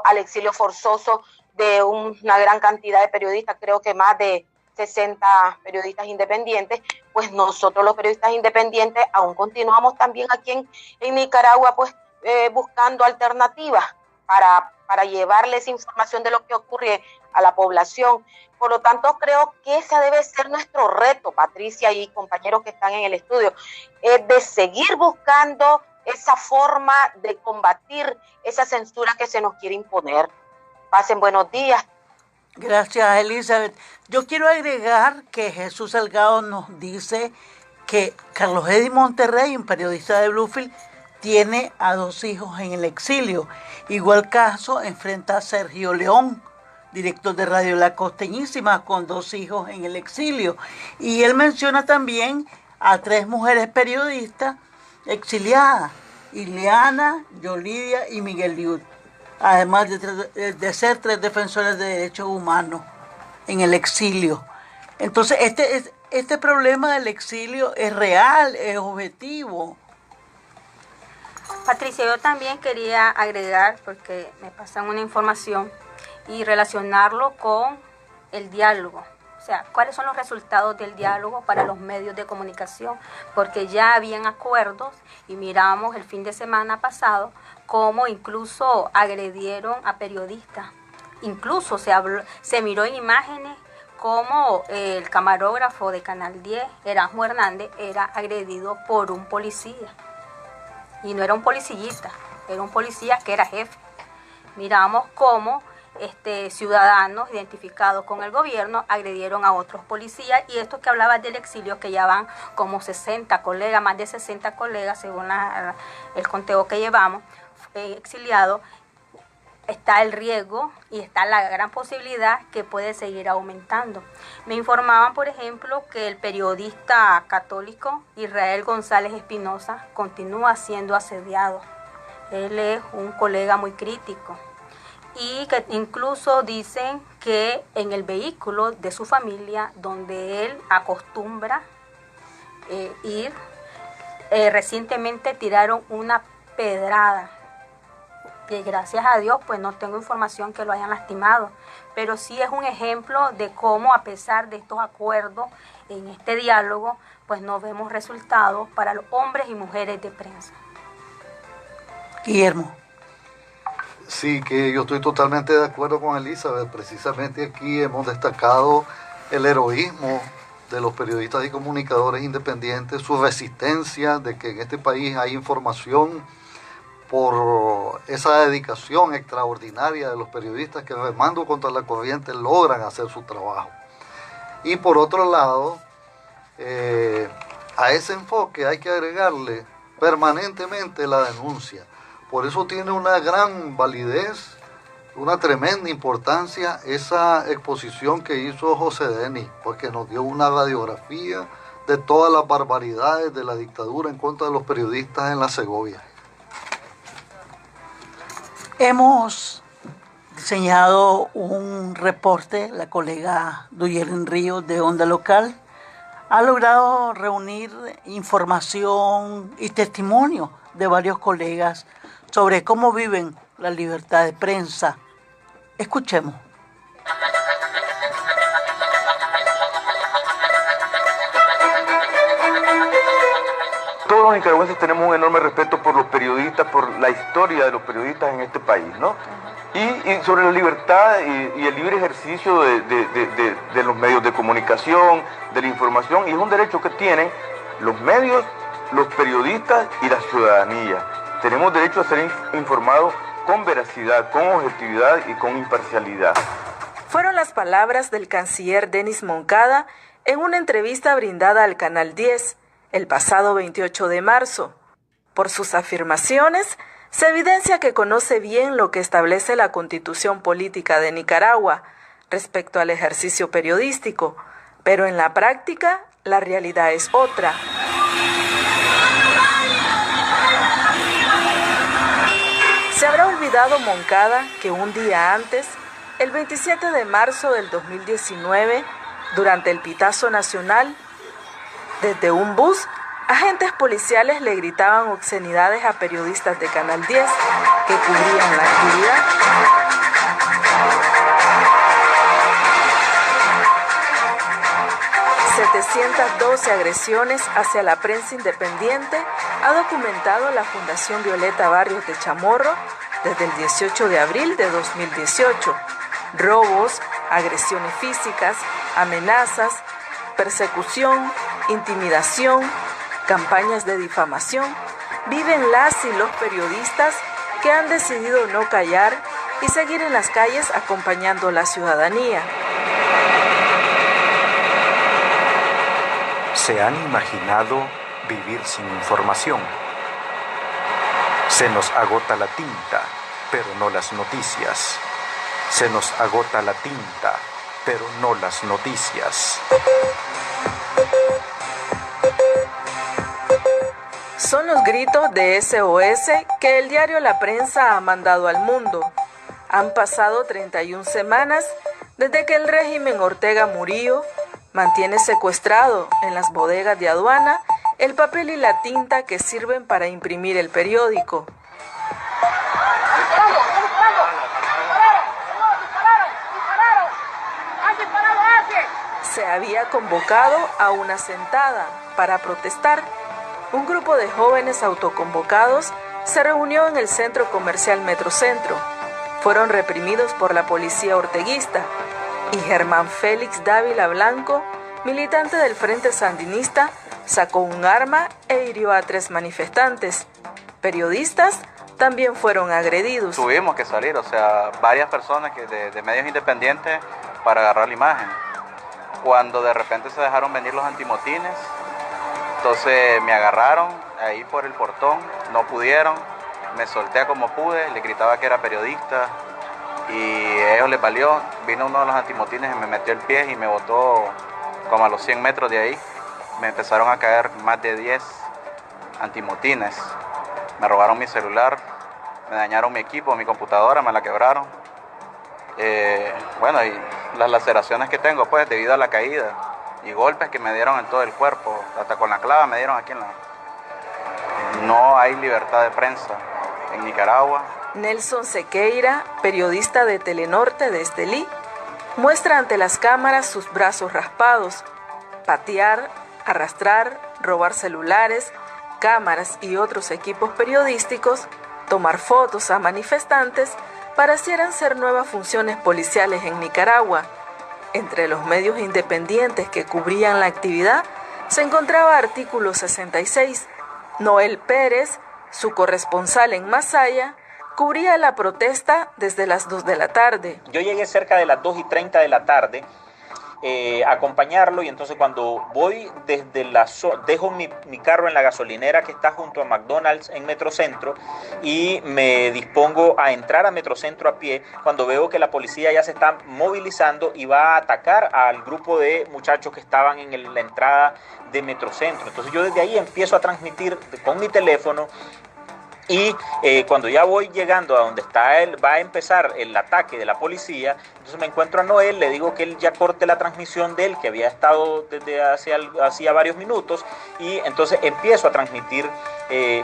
al exilio forzoso de una gran cantidad de periodistas, creo que más de 60 periodistas independientes, pues nosotros los periodistas independientes aún continuamos también aquí en Nicaragua, pues buscando alternativas para llevarles información de lo que ocurre a la población. Por lo tanto, creo que ese debe ser nuestro reto, Patricia y compañeros que están en el estudio, de seguir buscando esa forma de combatir esa censura que se nos quiere imponer. Pasen buenos días. Gracias, Elizabeth. Yo quiero agregar que Jesús Salgado nos dice que Carlos Eddy Monterrey, un periodista de Bluefield, tiene a 2 hijos en el exilio. Igual caso enfrenta a Sergio León, director de Radio La Costeñísima, con 2 hijos en el exilio. Y él menciona también a 3 mujeres periodistas exiliadas, Ileana, Yolidia y Miguel Liud, además de ser 3 defensores de derechos humanos en el exilio. Entonces, este problema del exilio es real, es objetivo. Patricia, yo también quería agregar, porque me pasan una información, y relacionarlo con el diálogo. O sea, ¿cuáles son los resultados del diálogo para los medios de comunicación? Porque ya habían acuerdos y miramos el fin de semana pasado cómo incluso agredieron a periodistas. Incluso se miró en imágenes cómo el camarógrafo de Canal 10, Erasmo Hernández, era agredido por un policía. Y no era un policillista, era un policía que era jefe. Miramos cómo ciudadanos identificados con el gobierno agredieron a otros policías, y esto que hablaba del exilio, que ya van como 60 colegas, más de 60 colegas según el conteo que llevamos, exiliados, está el riesgo y está la gran posibilidad que puede seguir aumentando. Me informaban, por ejemplo, que el periodista católico Israel González Espinosa continúa siendo asediado. Él es un colega muy crítico. Y que incluso dicen que en el vehículo de su familia, donde él acostumbra ir, recientemente tiraron una pedrada. Y gracias a Dios, pues no tengo información que lo hayan lastimado. Pero sí es un ejemplo de cómo, a pesar de estos acuerdos en este diálogo, pues no vemos resultados para los hombres y mujeres de prensa. Guillermo. Sí, que yo estoy totalmente de acuerdo con Elizabeth. Precisamente aquí hemos destacado el heroísmo de los periodistas y comunicadores independientes, su resistencia de que en este país hay información, por esa dedicación extraordinaria de los periodistas que, remando contra la corriente, logran hacer su trabajo. Y por otro lado, a ese enfoque hay que agregarle permanentemente la denuncia. Por eso tiene una gran validez, una tremenda importancia esa exposición que hizo José Denis, porque nos dio una radiografía de todas las barbaridades de la dictadura en contra de los periodistas en la Segovia. Hemos diseñado un reporte, la colega Duyelin Ríos de Onda Local ha logrado reunir información y testimonio de varios colegas sobre cómo viven la libertad de prensa. Escuchemos. Todos los nicaragüenses tenemos un enorme respeto por los periodistas, por la historia de los periodistas en este país, ¿no? Y sobre la libertad y el libre ejercicio de los medios de comunicación, de la información, y es un derecho que tienen los medios, los periodistas y la ciudadanía. Tenemos derecho a ser informados con veracidad, con objetividad y con imparcialidad. Fueron las palabras del canciller Denis Moncada en una entrevista brindada al Canal 10 el pasado 28 de marzo. Por sus afirmaciones, se evidencia que conoce bien lo que establece la Constitución Política de Nicaragua respecto al ejercicio periodístico, pero en la práctica la realidad es otra. ¿Se habrá olvidado Moncada que un día antes, el 27 de marzo del 2019, Durante el pitazo nacional, desde un bus, agentes policiales le gritaban obscenidades a periodistas de Canal 10 que cubrían la actividad. ...712 agresiones hacia la prensa independiente ha documentado la Fundación Violeta Barrios de Chamorro desde el 18 de abril de 2018. Robos, agresiones físicas, amenazas, persecución, intimidación, campañas de difamación, viven las y los periodistas que han decidido no callar y seguir en las calles acompañando a la ciudadanía. ¿Se han imaginado vivir sin información? Se nos agota la tinta, pero no las noticias. Se nos agota la tinta, pero no las noticias. Son los gritos de SOS que el diario La Prensa ha mandado al mundo. Han pasado 31 semanas desde que el régimen Ortega Murillo mantiene secuestrado en las bodegas de aduana el papel y la tinta que sirven para imprimir el periódico. Se había convocado a una sentada para protestar. Un grupo de jóvenes autoconvocados se reunió en el centro comercial Metrocentro. Fueron reprimidos por la policía orteguista y Germán Félix Dávila Blanco, militante del Frente Sandinista, sacó un arma e hirió a 3 manifestantes. Periodistas también fueron agredidos. Tuvimos que salir, varias personas de medios independientes para agarrar la imagen. Cuando de repente se dejaron venir los antimotines, entonces me agarraron ahí por el portón, no pudieron, me solté como pude, le gritaba que era periodista y a ellos les valió. Vino uno de los antimotines y me metió el pie y me botó como a los 100 metros de ahí. Me empezaron a caer más de 10 antimotines. Me robaron mi celular, me dañaron mi equipo, mi computadora, me la quebraron. Y las laceraciones que tengo, pues, debido a la caída y golpes que me dieron en todo el cuerpo, hasta con la clava me dieron aquí en la... No hay libertad de prensa en Nicaragua. Nelson Sequeira, periodista de Telenorte de Estelí, muestra ante las cámaras sus brazos raspados. Patear, arrastrar, robar celulares, cámaras y otros equipos periodísticos, tomar fotos a manifestantes, parecieran ser nuevas funciones policiales en Nicaragua. Entre los medios independientes que cubrían la actividad se encontraba Artículo 66. Noel Pérez, su corresponsal en Masaya, cubría la protesta desde las 2 de la tarde. Yo llegué cerca de las 2:30 de la tarde a acompañarlo, y entonces cuando voy dejo mi carro en la gasolinera que está junto a McDonald's en Metrocentro y me dispongo a entrar a Metrocentro a pie, cuando veo que la policía ya se está movilizando y va a atacar al grupo de muchachos que estaban en la entrada de Metrocentro. Entonces yo desde ahí empiezo a transmitir con mi teléfono. Y cuando ya voy llegando a donde está él, va a empezar el ataque de la policía. Entonces me encuentro a Noel, le digo que él ya corte la transmisión de él, que había estado desde hacía varios minutos, y entonces empiezo a transmitir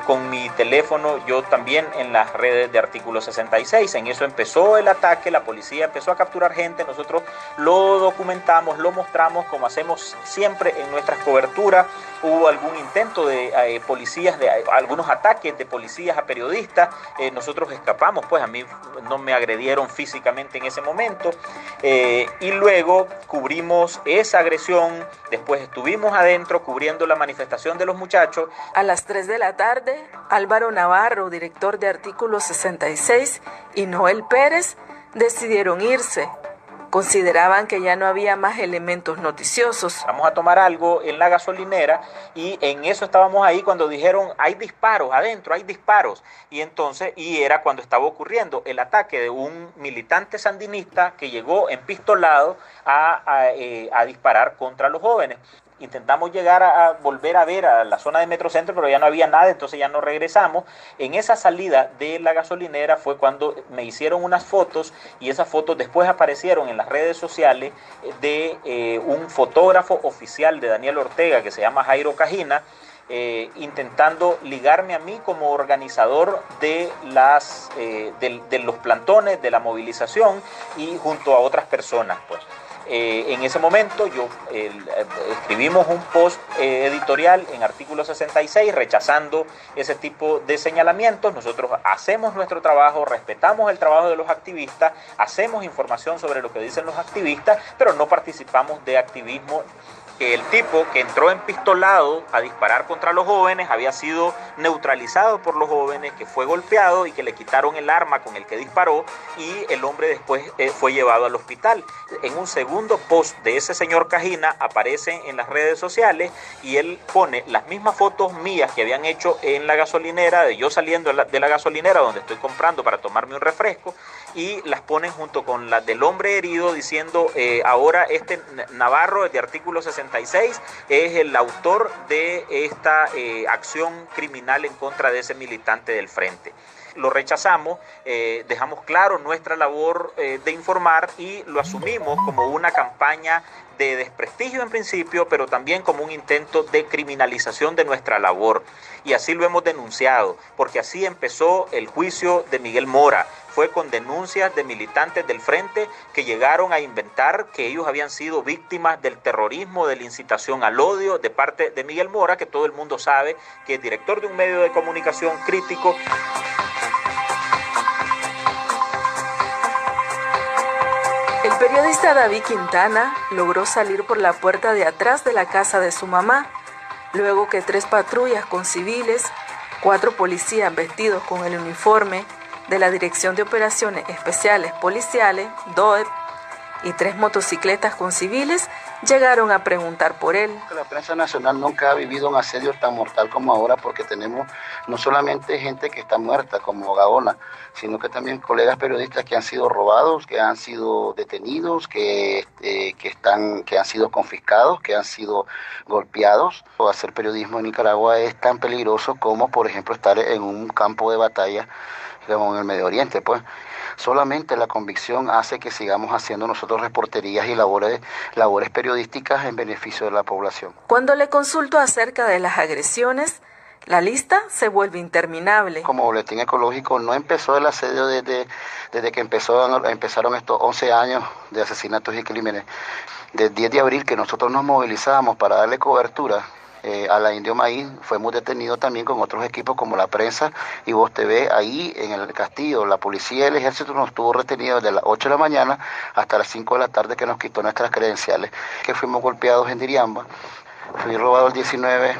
con mi teléfono, yo también en las redes de Artículo 66. En eso empezó el ataque, la policía empezó a capturar gente, nosotros lo documentamos, lo mostramos como hacemos siempre en nuestras coberturas. Hubo algún intento de policías, de algunos ataques de policías a periodistas, nosotros escapamos, pues a mí no me agredieron físicamente en ese momento, y luego cubrimos esa agresión, después estuvimos adentro cubriendo la manifestación de los muchachos. A las 3 de la tarde, Álvaro Navarro, director de Artículo 66, y Noel Pérez decidieron irse. Consideraban que ya no había más elementos noticiosos. Vamos a tomar algo en la gasolinera, y en eso estábamos ahí cuando dijeron hay disparos adentro, hay disparos. Y era cuando estaba ocurriendo el ataque de un militante sandinista que llegó empistolado a disparar contra los jóvenes. intentamos llegar a volver a ver a la zona de Metrocentro, pero ya no había nada, entonces ya no regresamos. En esa salida de la gasolinera fue cuando me hicieron unas fotos, y esas fotos después aparecieron en las redes sociales de un fotógrafo oficial de Daniel Ortega que se llama Jairo Cajina, intentando ligarme a mí como organizador de los plantones, de la movilización, y junto a otras personas, pues. En ese momento escribimos un post editorial en Artículo 66 rechazando ese tipo de señalamientos. Nosotros hacemos nuestro trabajo, respetamos el trabajo de los activistas, hacemos información sobre lo que dicen los activistas, pero no participamos de activismo. Que el tipo que entró empistolado a disparar contra los jóvenes había sido neutralizado por los jóvenes, que fue golpeado y que le quitaron el arma con el que disparó, y el hombre después fue llevado al hospital. En un segundo post de ese señor Cajina aparece en las redes sociales y él pone las mismas fotos mías que habían hecho en la gasolinera, de yo saliendo de la gasolinera donde estoy comprando para tomarme un refresco, y las ponen junto con las del hombre herido diciendo ahora Navarro de Artículo 66 es el autor de esta acción criminal en contra de ese militante del Frente. Lo rechazamos, dejamos claro nuestra labor de informar y lo asumimos como una campaña de desprestigio en principio, pero también como un intento de criminalización de nuestra labor. Y así lo hemos denunciado, porque así empezó el juicio de Miguel Mora. Fue con denuncias de militantes del Frente que llegaron a inventar que ellos habían sido víctimas del terrorismo, de la incitación al odio de parte de Miguel Mora, que todo el mundo sabe que es director de un medio de comunicación crítico. El periodista David Quintana logró salir por la puerta de atrás de la casa de su mamá, luego que 3 patrullas con civiles, 4 policías vestidos con el uniforme de la Dirección de Operaciones Especiales Policiales, DOEP, y 3 motocicletas con civiles llegaron a preguntar por él. La prensa nacional nunca ha vivido un asedio tan mortal como ahora, porque tenemos no solamente gente que está muerta como Gaona, sino que también colegas periodistas que han sido robados, que han sido detenidos, que han sido confiscados, que han sido golpeados. Hacer periodismo en Nicaragua es tan peligroso como, por ejemplo, estar en un campo de batalla como en el Medio Oriente, pues. Solamente la convicción hace que sigamos haciendo nosotros reporterías y labores periodísticas en beneficio de la población. Cuando le consulto acerca de las agresiones, la lista se vuelve interminable. Como Boletín Ecológico no empezó el asedio desde que empezaron estos 11 años de asesinatos y crímenes. Del 10 de abril que nosotros nos movilizamos para darle cobertura a la Indio Maíz, fuimos detenidos también con otros equipos como la prensa y Voz TV. Ahí en el Castillo, la policía y el ejército nos tuvo retenidos desde las 8 de la mañana hasta las 5 de la tarde, que nos quitó nuestras credenciales, que fuimos golpeados en Diriamba. Fui robado el 19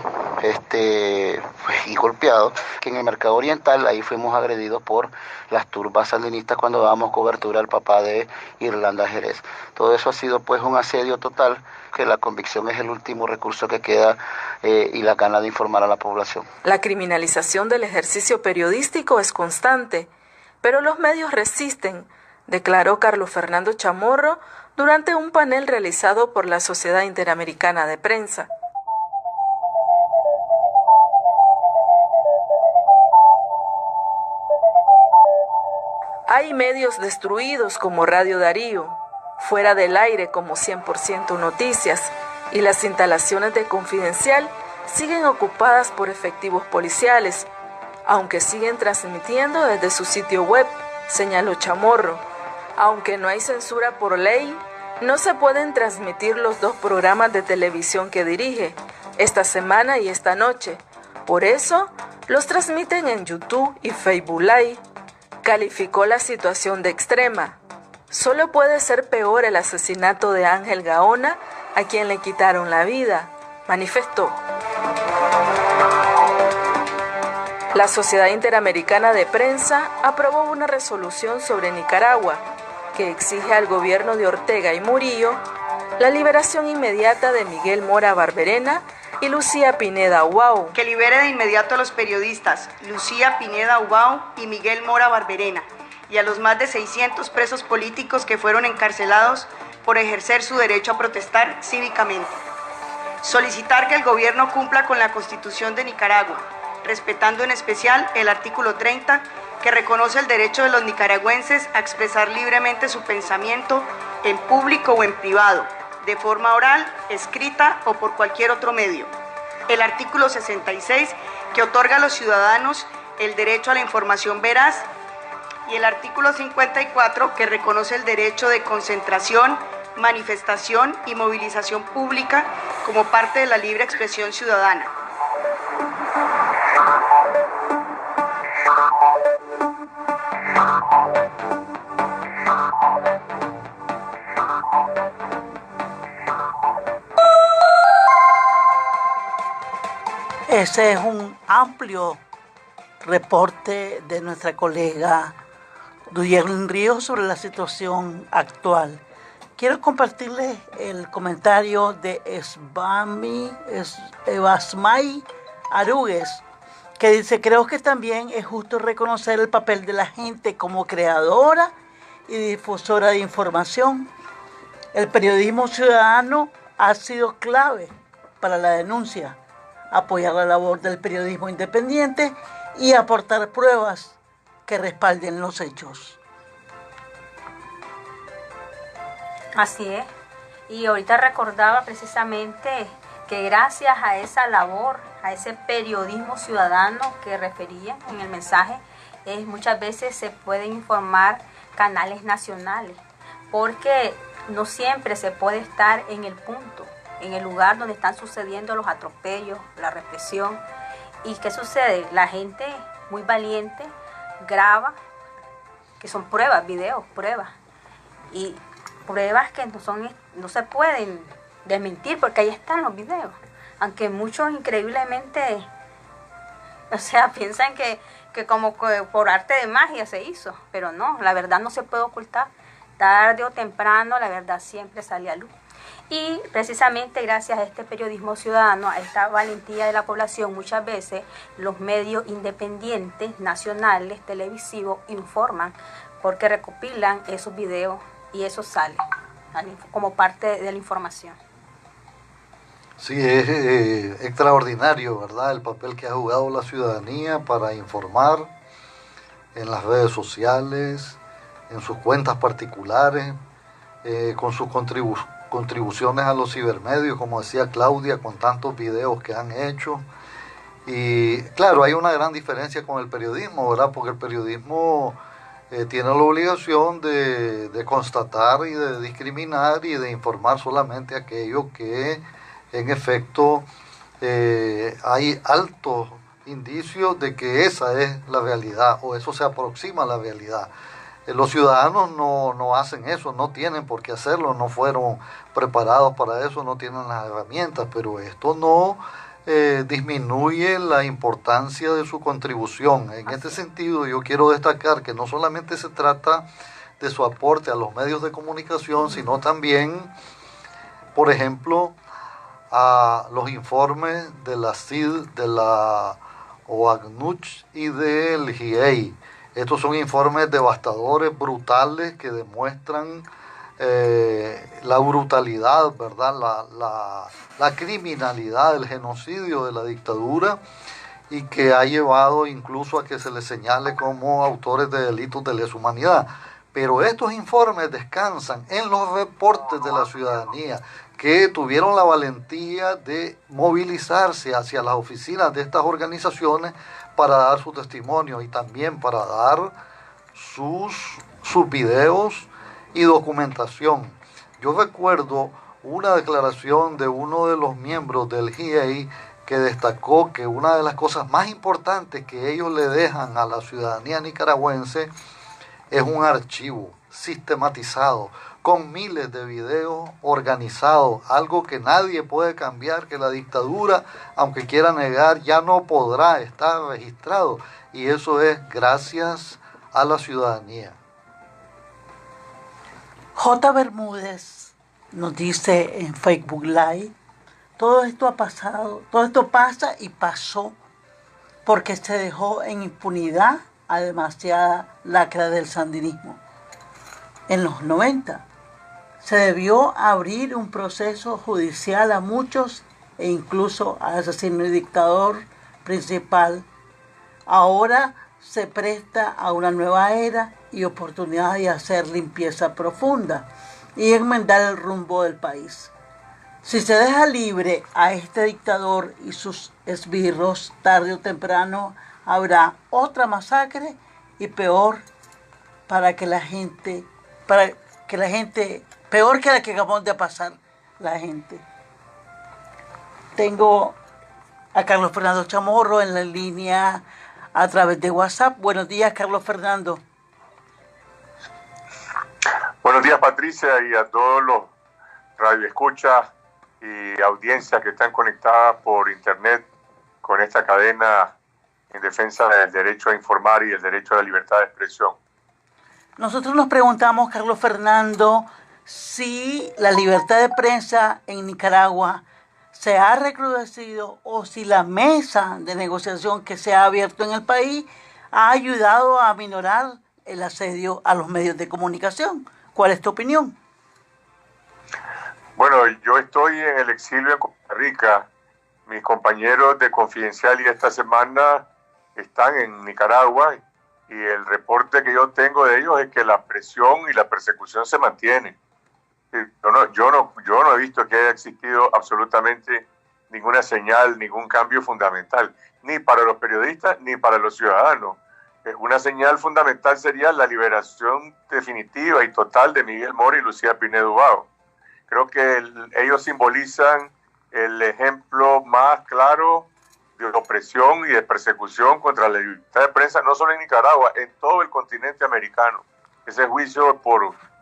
y golpeado, que en el Mercado Oriental ahí fuimos agredidos por las turbas sandinistas cuando dábamos cobertura al papá de Irlanda Jerez. Todo eso ha sido pues un asedio total, que la convicción es el último recurso que queda y la gana de informar a la población. La criminalización del ejercicio periodístico es constante, pero los medios resisten, declaró Carlos Fernando Chamorro durante un panel realizado por la Sociedad Interamericana de Prensa. Hay medios destruidos como Radio Darío, fuera del aire como 100% Noticias, y las instalaciones de Confidencial siguen ocupadas por efectivos policiales, aunque siguen transmitiendo desde su sitio web, señaló Chamorro. Aunque no hay censura por ley, no se pueden transmitir los 2 programas de televisión que dirige, esta semana y esta noche. Por eso, los transmiten en YouTube y Facebook Live. Calificó la situación de extrema. Solo puede ser peor el asesinato de Ángel Gaona, a quien le quitaron la vida, manifestó. La Sociedad Interamericana de Prensa aprobó una resolución sobre Nicaragua que exige al gobierno de Ortega y Murillo la liberación inmediata de Miguel Mora Barberena y Lucía Pineda Ubao. Que libere de inmediato a los periodistas Lucía Pineda Ubao y Miguel Mora Barberena, y a los más de 600 presos políticos que fueron encarcelados por ejercer su derecho a protestar cívicamente. Solicitar que el gobierno cumpla con la Constitución de Nicaragua, respetando en especial el artículo 30, que reconoce el derecho de los nicaragüenses a expresar libremente su pensamiento en público o en privado, de forma oral, escrita o por cualquier otro medio. El artículo 66, que otorga a los ciudadanos el derecho a la información veraz, y el artículo 54, que reconoce el derecho de concentración, manifestación y movilización pública como parte de la libre expresión ciudadana. Ese es un amplio reporte de nuestra colega Duyerlin Ríos sobre la situación actual. Quiero compartirles el comentario de Evasmay Arúguez, que dice: creo que también es justo reconocer el papel de la gente como creadora y difusora de información. El periodismo ciudadano ha sido clave para la denuncia, apoyar la labor del periodismo independiente y aportar pruebas que respalden los hechos. Así es. Y ahorita recordaba precisamente que gracias a esa labor, a ese periodismo ciudadano que refería en el mensaje, muchas veces se pueden informar canales nacionales, porque no siempre se puede estar en el punto, en el lugar donde están sucediendo los atropellos, la represión. ¿Y qué sucede? La gente muy valiente graba, que son pruebas, videos, pruebas. Y pruebas que no se pueden desmentir, porque ahí están los videos. Aunque muchos increíblemente, piensan que como que por arte de magia se hizo. Pero no, la verdad no se puede ocultar. Tarde o temprano la verdad siempre sale a luz. Y precisamente gracias a este periodismo ciudadano, a esta valentía de la población, muchas veces los medios independientes, nacionales, televisivos, informan, porque recopilan esos videos y eso sale como parte de la información. Sí, es extraordinario, ¿verdad?, el papel que ha jugado la ciudadanía para informar en las redes sociales, en sus cuentas particulares, con sus contribuciones a los cibermedios, como decía Claudia, con tantos videos que han hecho. Y claro, hay una gran diferencia con el periodismo, ¿verdad?, porque el periodismo tiene la obligación de constatar y de discriminar y de informar solamente aquello que en efecto hay altos indicios de que esa es la realidad o eso se aproxima a la realidad. Los ciudadanos no hacen eso, no tienen por qué hacerlo, no fueron preparados para eso, no tienen las herramientas, pero esto no disminuye la importancia de su contribución. En este sentido, yo quiero destacar que no solamente se trata de su aporte a los medios de comunicación, sino también, por ejemplo, a los informes de la CID, de la OACNUC y del GIEI. Estos son informes devastadores, brutales, que demuestran la brutalidad, ¿verdad?, la criminalidad, el genocidio de la dictadura, y que ha llevado incluso a que se les señale como autores de delitos de lesa humanidad. Pero estos informes descansan en los reportes de la ciudadanía, que tuvieron la valentía de movilizarse hacia las oficinas de estas organizaciones para dar su testimonio y también para dar sus videos y documentación. Yo recuerdo una declaración de uno de los miembros del GIEI que destacó que una de las cosas más importantes que ellos le dejan a la ciudadanía nicaragüense es un archivo sistematizado con miles de videos organizados, algo que nadie puede cambiar, que la dictadura, aunque quiera negar, ya no podrá estar registrado, y eso es gracias a la ciudadanía. J. Bermúdez nos dice en Facebook Live: todo esto ha pasado, todo esto pasa y pasó porque se dejó en impunidad a demasiada lacra del sandinismo. En los 90 se debió abrir un proceso judicial a muchos e incluso al asesino y dictador principal, ahora se presta a una nueva era y oportunidad de hacer limpieza profunda y enmendar el rumbo del país. Si se deja libre a este dictador y sus esbirros, tarde o temprano habrá otra masacre y peor peor que la que acabamos de pasar la gente. Tengo a Carlos Fernando Chamorro en la línea a través de WhatsApp. Buenos días, Carlos Fernando. Buenos días, Patricia, y a todos los radioescuchas y audiencias que están conectadas por internet con esta cadena en defensa del derecho a informar y el derecho a la libertad de expresión. Nosotros nos preguntamos, Carlos Fernando, si la libertad de prensa en Nicaragua se ha recrudecido o si la mesa de negociación que se ha abierto en el país ha ayudado a aminorar el asedio a los medios de comunicación. ¿Cuál es tu opinión? Bueno, yo estoy en el exilio en Costa Rica. Mis compañeros de Confidencial y esta semana están en Nicaragua y el reporte que yo tengo de ellos es que la presión y la persecución se mantiene. Yo no he visto que haya existido absolutamente ninguna señal, ningún cambio fundamental, ni para los periodistas ni para los ciudadanos. Una señal fundamental sería la liberación definitiva y total de Miguel Mora y Lucía Pinedo Ubago. Creo que ellos simbolizan el ejemplo más claro de opresión y de persecución contra la libertad de prensa, no solo en Nicaragua, en todo el continente americano. Ese juicio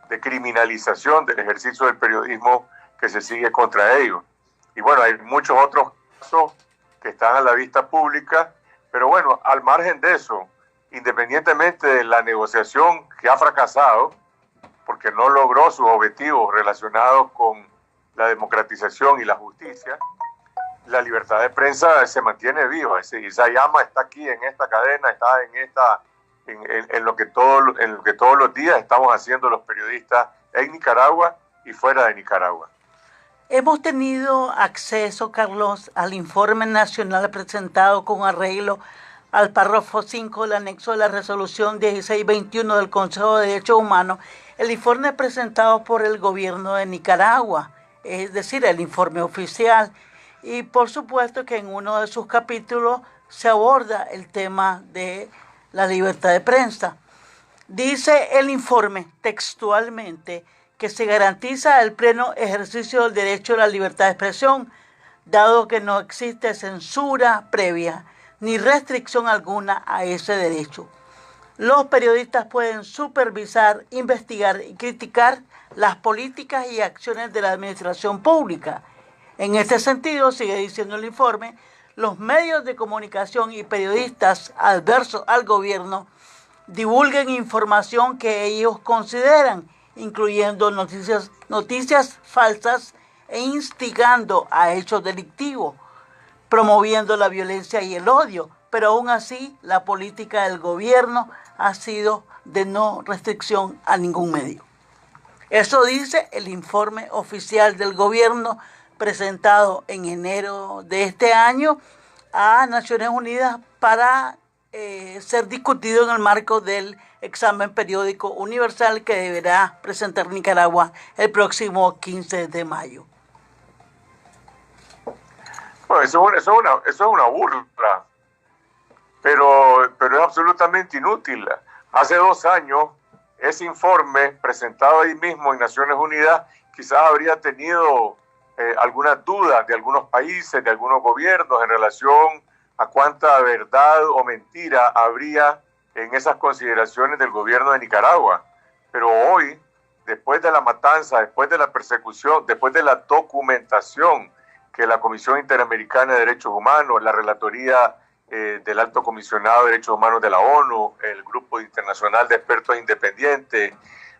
de criminalización del ejercicio del periodismo que se sigue contra ellos. Y bueno, hay muchos otros casos que están a la vista pública, pero bueno, al margen de eso, independientemente de la negociación que ha fracasado, porque no logró sus objetivos relacionados con la democratización y la justicia, la libertad de prensa se mantiene viva. Esa llama está aquí en esta cadena, está en lo que todos los días estamos haciendo los periodistas en Nicaragua y fuera de Nicaragua. Hemos tenido acceso, Carlos, al informe nacional presentado con arreglo al párrafo 5 del anexo de la resolución 1621 del Consejo de Derechos Humanos, el informe presentado por el gobierno de Nicaragua, es decir, el informe oficial. Y por supuesto que en uno de sus capítulos se aborda el tema de la libertad de prensa. Dice el informe textualmente que se garantiza el pleno ejercicio del derecho a la libertad de expresión, dado que no existe censura previa ni restricción alguna a ese derecho. Los periodistas pueden supervisar, investigar y criticar las políticas y acciones de la administración pública. En este sentido, sigue diciendo el informe, los medios de comunicación y periodistas adversos al gobierno divulguen información que ellos consideran, incluyendo noticias falsas e instigando a hechos delictivos, promoviendo la violencia y el odio, pero aún así la política del gobierno ha sido de no restricción a ningún medio. Eso dice el informe oficial del gobierno presentado en enero de este año a Naciones Unidas para ser discutido en el marco del examen periódico universal que deberá presentar Nicaragua el próximo 15 de mayo. Bueno, eso es una burla, pero es absolutamente inútil. Hace 2 años, ese informe presentado ahí mismo en Naciones Unidas quizás habría tenido algunas dudas de algunos países, de algunos gobiernos en relación a cuánta verdad o mentira habría en esas consideraciones del gobierno de Nicaragua. Pero hoy, después de la matanza, después de la persecución, después de la documentación que la Comisión Interamericana de Derechos Humanos, la Relatoría del Alto Comisionado de Derechos Humanos de la ONU, el Grupo Internacional de Expertos Independientes,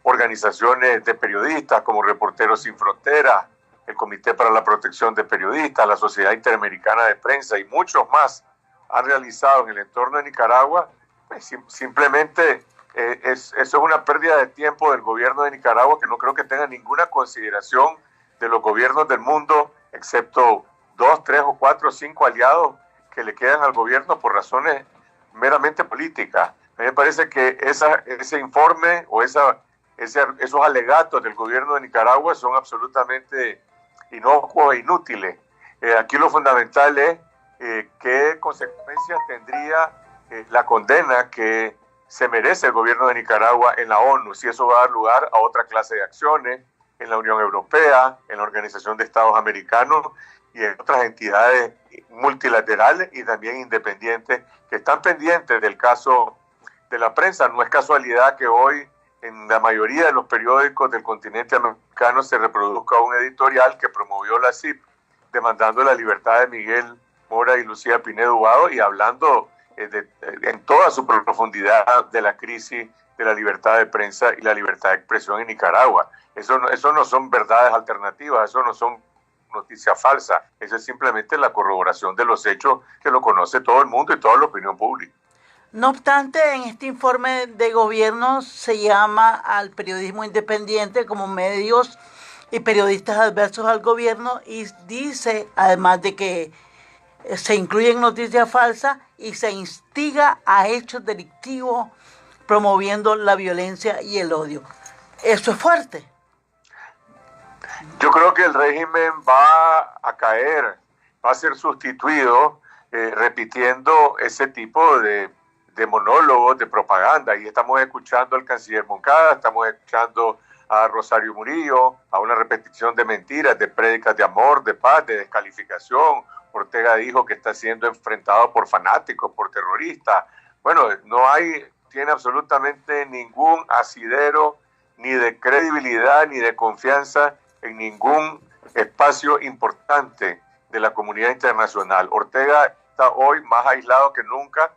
organizaciones de periodistas como Reporteros Sin Fronteras, el Comité para la Protección de Periodistas, la Sociedad Interamericana de Prensa y muchos más han realizado en el entorno de Nicaragua, pues simplemente eso es una pérdida de tiempo del gobierno de Nicaragua que no creo que tenga ninguna consideración de los gobiernos del mundo, excepto 2, 3 o 4 o 5 aliados que le quedan al gobierno por razones meramente políticas. A mí me parece que ese informe o esos alegatos del gobierno de Nicaragua son absolutamente inocuos e inútiles. Aquí lo fundamental es qué consecuencias tendría la condena que se merece el gobierno de Nicaragua en la ONU, si eso va a dar lugar a otra clase de acciones en la Unión Europea, en la Organización de Estados Americanos y en otras entidades multilaterales y también independientes que están pendientes del caso de la prensa. No es casualidad que hoy en la mayoría de los periódicos del continente americano se reproduzca un editorial que promovió la CIP demandando la libertad de Miguel Mora y Lucía Pinedo Ubago y hablando en toda su profundidad de la crisis de la libertad de prensa y la libertad de expresión en Nicaragua. Eso no son verdades alternativas, eso no son noticias falsas, eso es simplemente la corroboración de los hechos que lo conoce todo el mundo y toda la opinión pública. No obstante, en este informe de gobierno se llama al periodismo independiente como medios y periodistas adversos al gobierno y dice, además de que se incluyen noticias falsas y se instiga a hechos delictivos promoviendo la violencia y el odio. Eso es fuerte. Yo creo que el régimen va a caer, va a ser sustituido repitiendo ese tipo de monólogos, de propaganda. Y estamos escuchando al canciller Moncada, estamos escuchando a Rosario Murillo, a una repetición de mentiras, de prédicas de amor, de paz, de descalificación. Ortega dijo que está siendo enfrentado por fanáticos, por terroristas. Bueno, tiene absolutamente ningún asidero, ni de credibilidad, ni de confianza en ningún espacio importante de la comunidad internacional. Ortega está hoy más aislado que nunca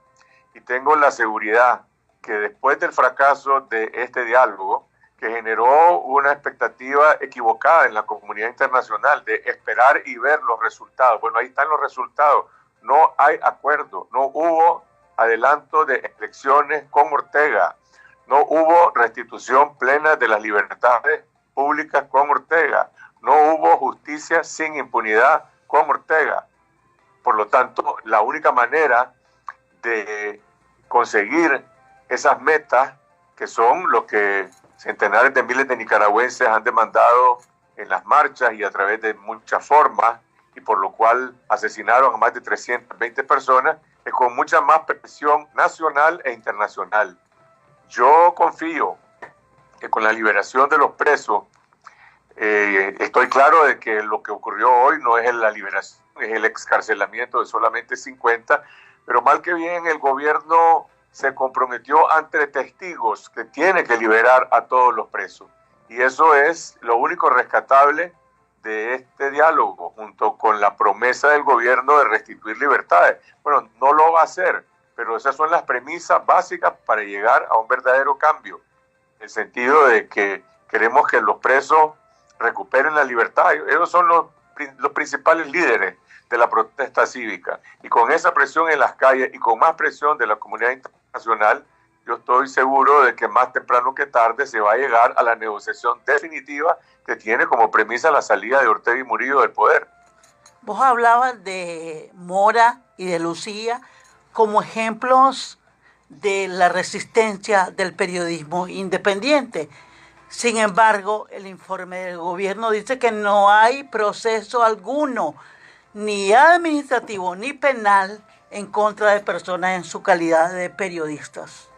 y tengo la seguridad que después del fracaso de este diálogo, que generó una expectativa equivocada en la comunidad internacional de esperar y ver los resultados. Bueno, ahí están los resultados. No hay acuerdo, no hubo adelanto de elecciones con Ortega, no hubo restitución plena de las libertades públicas con Ortega, no hubo justicia sin impunidad con Ortega. Por lo tanto, la única manera de conseguir esas metas, que son lo que centenares de miles de nicaragüenses han demandado en las marchas y a través de muchas formas, y por lo cual asesinaron a más de 320 personas, es con mucha más presión nacional e internacional. Yo confío que con la liberación de los presos, estoy claro de que lo que ocurrió hoy no es la liberación, es el excarcelamiento de solamente 50, pero mal que bien el gobierno se comprometió ante testigos que tiene que liberar a todos los presos. Y eso es lo único rescatable de este diálogo, junto con la promesa del gobierno de restituir libertades. Bueno, no lo va a hacer, pero esas son las premisas básicas para llegar a un verdadero cambio, en el sentido de que queremos que los presos recuperen la libertad. Ellos son los principales líderes de la protesta cívica. Y con esa presión en las calles y con más presión de la comunidad internacional, yo estoy seguro de que más temprano que tarde se va a llegar a la negociación definitiva que tiene como premisa la salida de Ortega y Murillo del poder. Vos hablabas de Mora y de Lucía como ejemplos de la resistencia del periodismo independiente. Sin embargo, el informe del gobierno dice que no hay proceso alguno, ni administrativo ni penal, en contra de personas en su calidad de periodistas.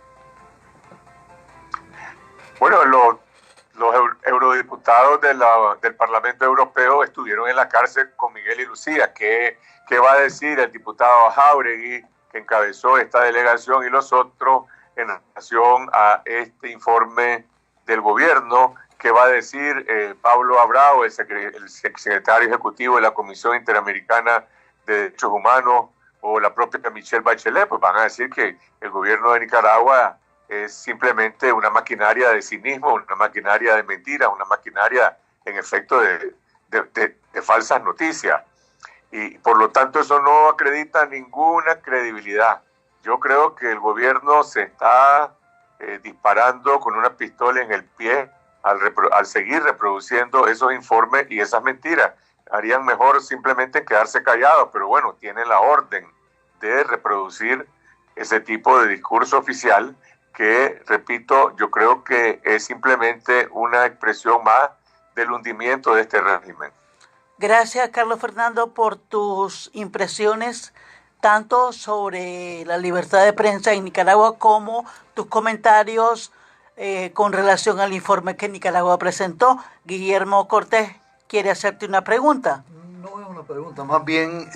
Bueno, los eurodiputados del Parlamento Europeo estuvieron en la cárcel con Miguel y Lucía. ¿Qué va a decir el diputado Jáuregui, que encabezó esta delegación, y los otros en relación a este informe del gobierno? ¿Qué va a decir Pablo Abrao, el secretario ejecutivo de la Comisión Interamericana de Derechos Humanos, o la propia Michelle Bachelet? Pues van a decir que el gobierno de Nicaragua es simplemente una maquinaria de cinismo, una maquinaria de mentiras, una maquinaria en efecto de falsas noticias. Y por lo tanto eso no acredita ninguna credibilidad. Yo creo que el gobierno se está disparando con una pistola en el pie al seguir reproduciendo esos informes y esas mentiras. harían mejor simplemente quedarse callados, pero bueno, tienen la orden de reproducir ese tipo de discurso oficial que, repito, yo creo que es simplemente una expresión más del hundimiento de este régimen. Gracias, Carlos Fernando, por tus impresiones tanto sobre la libertad de prensa en Nicaragua como tus comentarios con relación al informe que Nicaragua presentó. Guillermo Cortés quiere hacerte una pregunta. No es una pregunta, más bien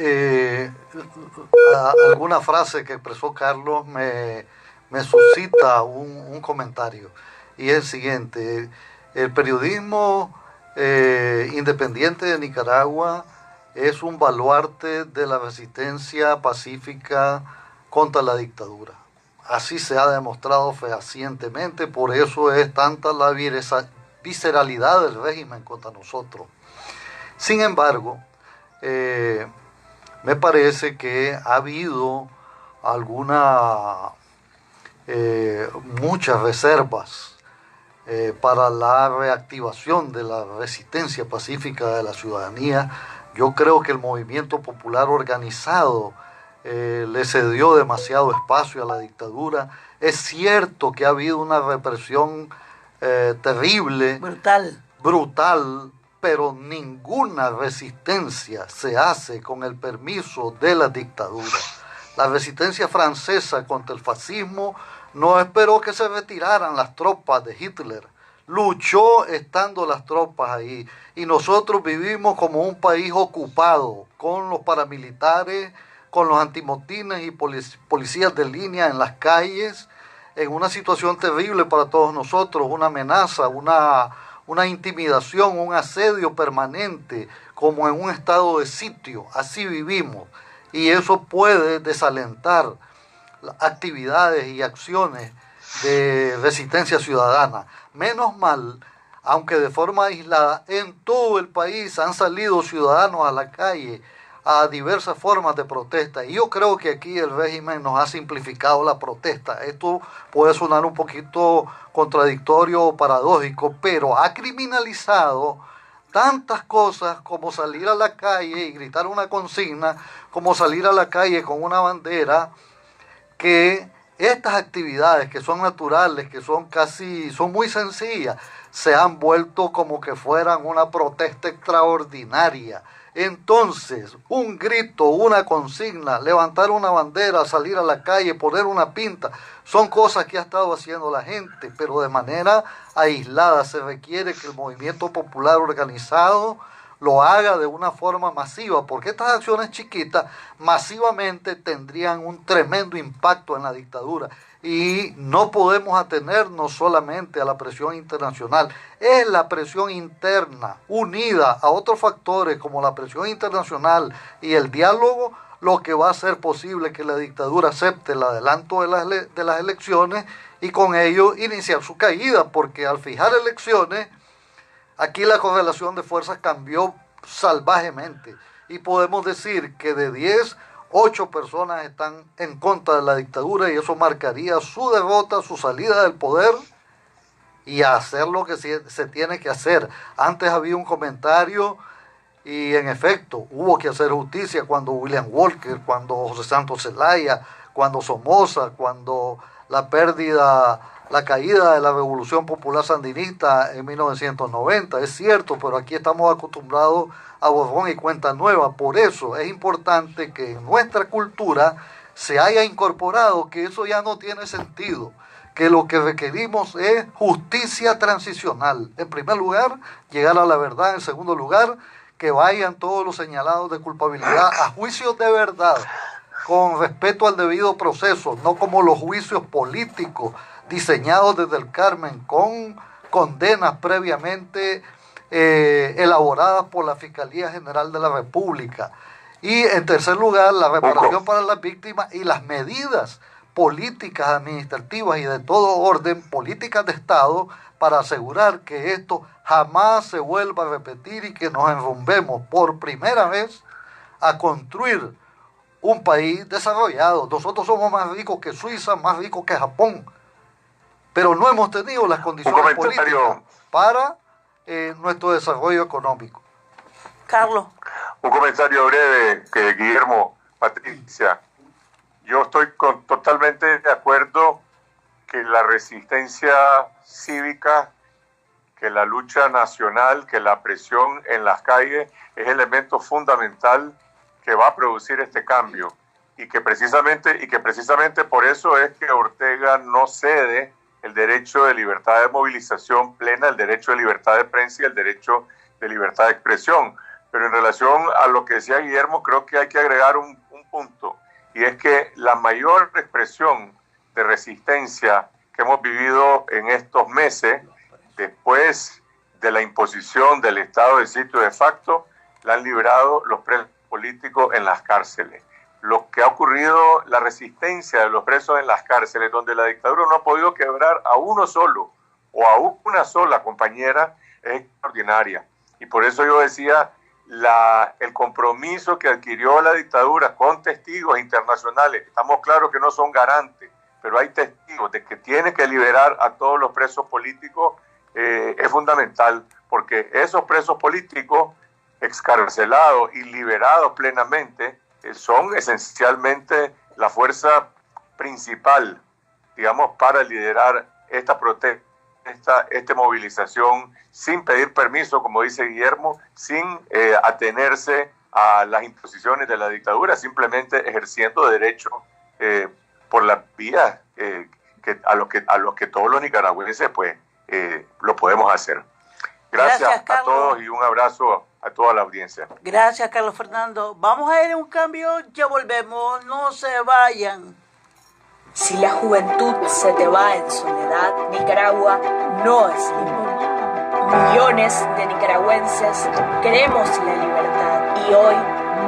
alguna frase que expresó Carlos me suscita un comentario, y es el siguiente: el periodismo independiente de Nicaragua es un baluarte de la resistencia pacífica contra la dictadura. Así se ha demostrado fehacientemente, por eso es tanta la visceralidad del régimen contra nosotros. Sin embargo, me parece que ha habido muchas reservas para la reactivación de la resistencia pacífica de la ciudadanía. Yo creo que el movimiento popular organizado le cedió demasiado espacio a la dictadura. Es cierto que ha habido una represión terrible, brutal, pero ninguna resistencia se hace con el permiso de la dictadura. La resistencia francesa contra el fascismo no esperó que se retiraran las tropas de Hitler. Luchó estando las tropas ahí. Y nosotros vivimos como un país ocupado, con los paramilitares, con los antimotines y policías de línea en las calles, en una situación terrible para todos nosotros, una amenaza, una intimidación, un asedio permanente, como en un estado de sitio. Así vivimos. Y eso puede desalentar actividades y acciones de resistencia ciudadana. Menos mal, aunque de forma aislada, en todo el país han salido ciudadanos a la calle a diversas formas de protesta. Y yo creo que aquí el régimen nos ha simplificado la protesta. Esto puede sonar un poquito contradictorio o paradójico, pero ha criminalizado tantas cosas como salir a la calle y gritar una consigna, como salir a la calle con una bandera, que estas actividades que son naturales, que son muy sencillas, se han vuelto como que fueran una protesta extraordinaria. Entonces, un grito, una consigna, levantar una bandera, salir a la calle, poner una pinta, son cosas que ha estado haciendo la gente, pero de manera aislada. Se requiere que el movimiento popular organizado lo haga de una forma masiva, porque estas acciones chiquitas masivamente tendrían un tremendo impacto en la dictadura. Y no podemos atenernos solamente a la presión internacional, es la presión interna unida a otros factores como la presión internacional y el diálogo lo que va a hacer posible que la dictadura acepte el adelanto de las elecciones y con ello iniciar su caída, porque al fijar elecciones aquí la correlación de fuerzas cambió salvajemente y podemos decir que de 10, 8 personas están en contra de la dictadura, y eso marcaría su derrota, su salida del poder, y hacer lo que se tiene que hacer. Antes había un comentario y en efecto hubo que hacer justicia cuando William Walker, cuando José Santos Zelaya, cuando Somoza, cuando la caída de la Revolución Popular Sandinista en 1990, es cierto, pero aquí estamos acostumbrados a borrón y cuenta nueva. Por eso es importante que en nuestra cultura se haya incorporado que eso ya no tiene sentido, que lo que requerimos es justicia transicional. En primer lugar, llegar a la verdad. En segundo lugar, que vayan todos los señalados de culpabilidad a juicios de verdad, con respeto al debido proceso, no como los juicios políticos diseñados desde el Carmen, con condenas previamente elaboradas por la Fiscalía General de la República. Y en tercer lugar, la reparación para las víctimas y las medidas políticas, administrativas y de todo orden, políticas de Estado, para asegurar que esto jamás se vuelva a repetir y que nos enrumbemos por primera vez a construir un país desarrollado. Nosotros somos más ricos que Suiza, más ricos que Japón, pero no hemos tenido las condiciones políticas para nuestro desarrollo económico. Carlos. Un comentario breve, que Guillermo, Patricia. Yo estoy totalmente de acuerdo que la resistencia cívica, que la lucha nacional, que la presión en las calles es elemento fundamental que va a producir este cambio y que precisamente por eso es que Ortega no cede el derecho de libertad de movilización plena, el derecho de libertad de prensa y el derecho de libertad de expresión. Pero en relación a lo que decía Guillermo, creo que hay que agregar un punto, y es que la mayor expresión de resistencia que hemos vivido en estos meses, después de la imposición del estado de sitio de facto, la han librado los presos políticos en las cárceles. Lo que ha ocurrido, la resistencia de los presos en las cárceles, donde la dictadura no ha podido quebrar a uno solo o a una sola compañera, es extraordinaria. Y por eso yo decía, el compromiso que adquirió la dictadura con testigos internacionales, estamos claros que no son garantes, pero hay testigos de que tiene que liberar a todos los presos políticos, es fundamental, porque esos presos políticos excarcelados y liberados plenamente son esencialmente la fuerza principal, digamos, para liderar esta protesta, esta movilización, sin pedir permiso, como dice Guillermo, sin atenerse a las imposiciones de la dictadura, simplemente ejerciendo derecho por la vía a los que todos los nicaragüenses pues lo podemos hacer. Gracias a todos y un abrazo a toda la audiencia. Gracias, Carlos Fernando. Vamos a ir a un cambio, ya volvemos, no se vayan. Si la juventud se te va en soledad, Nicaragua no es libre. Millones de nicaragüenses queremos la libertad y hoy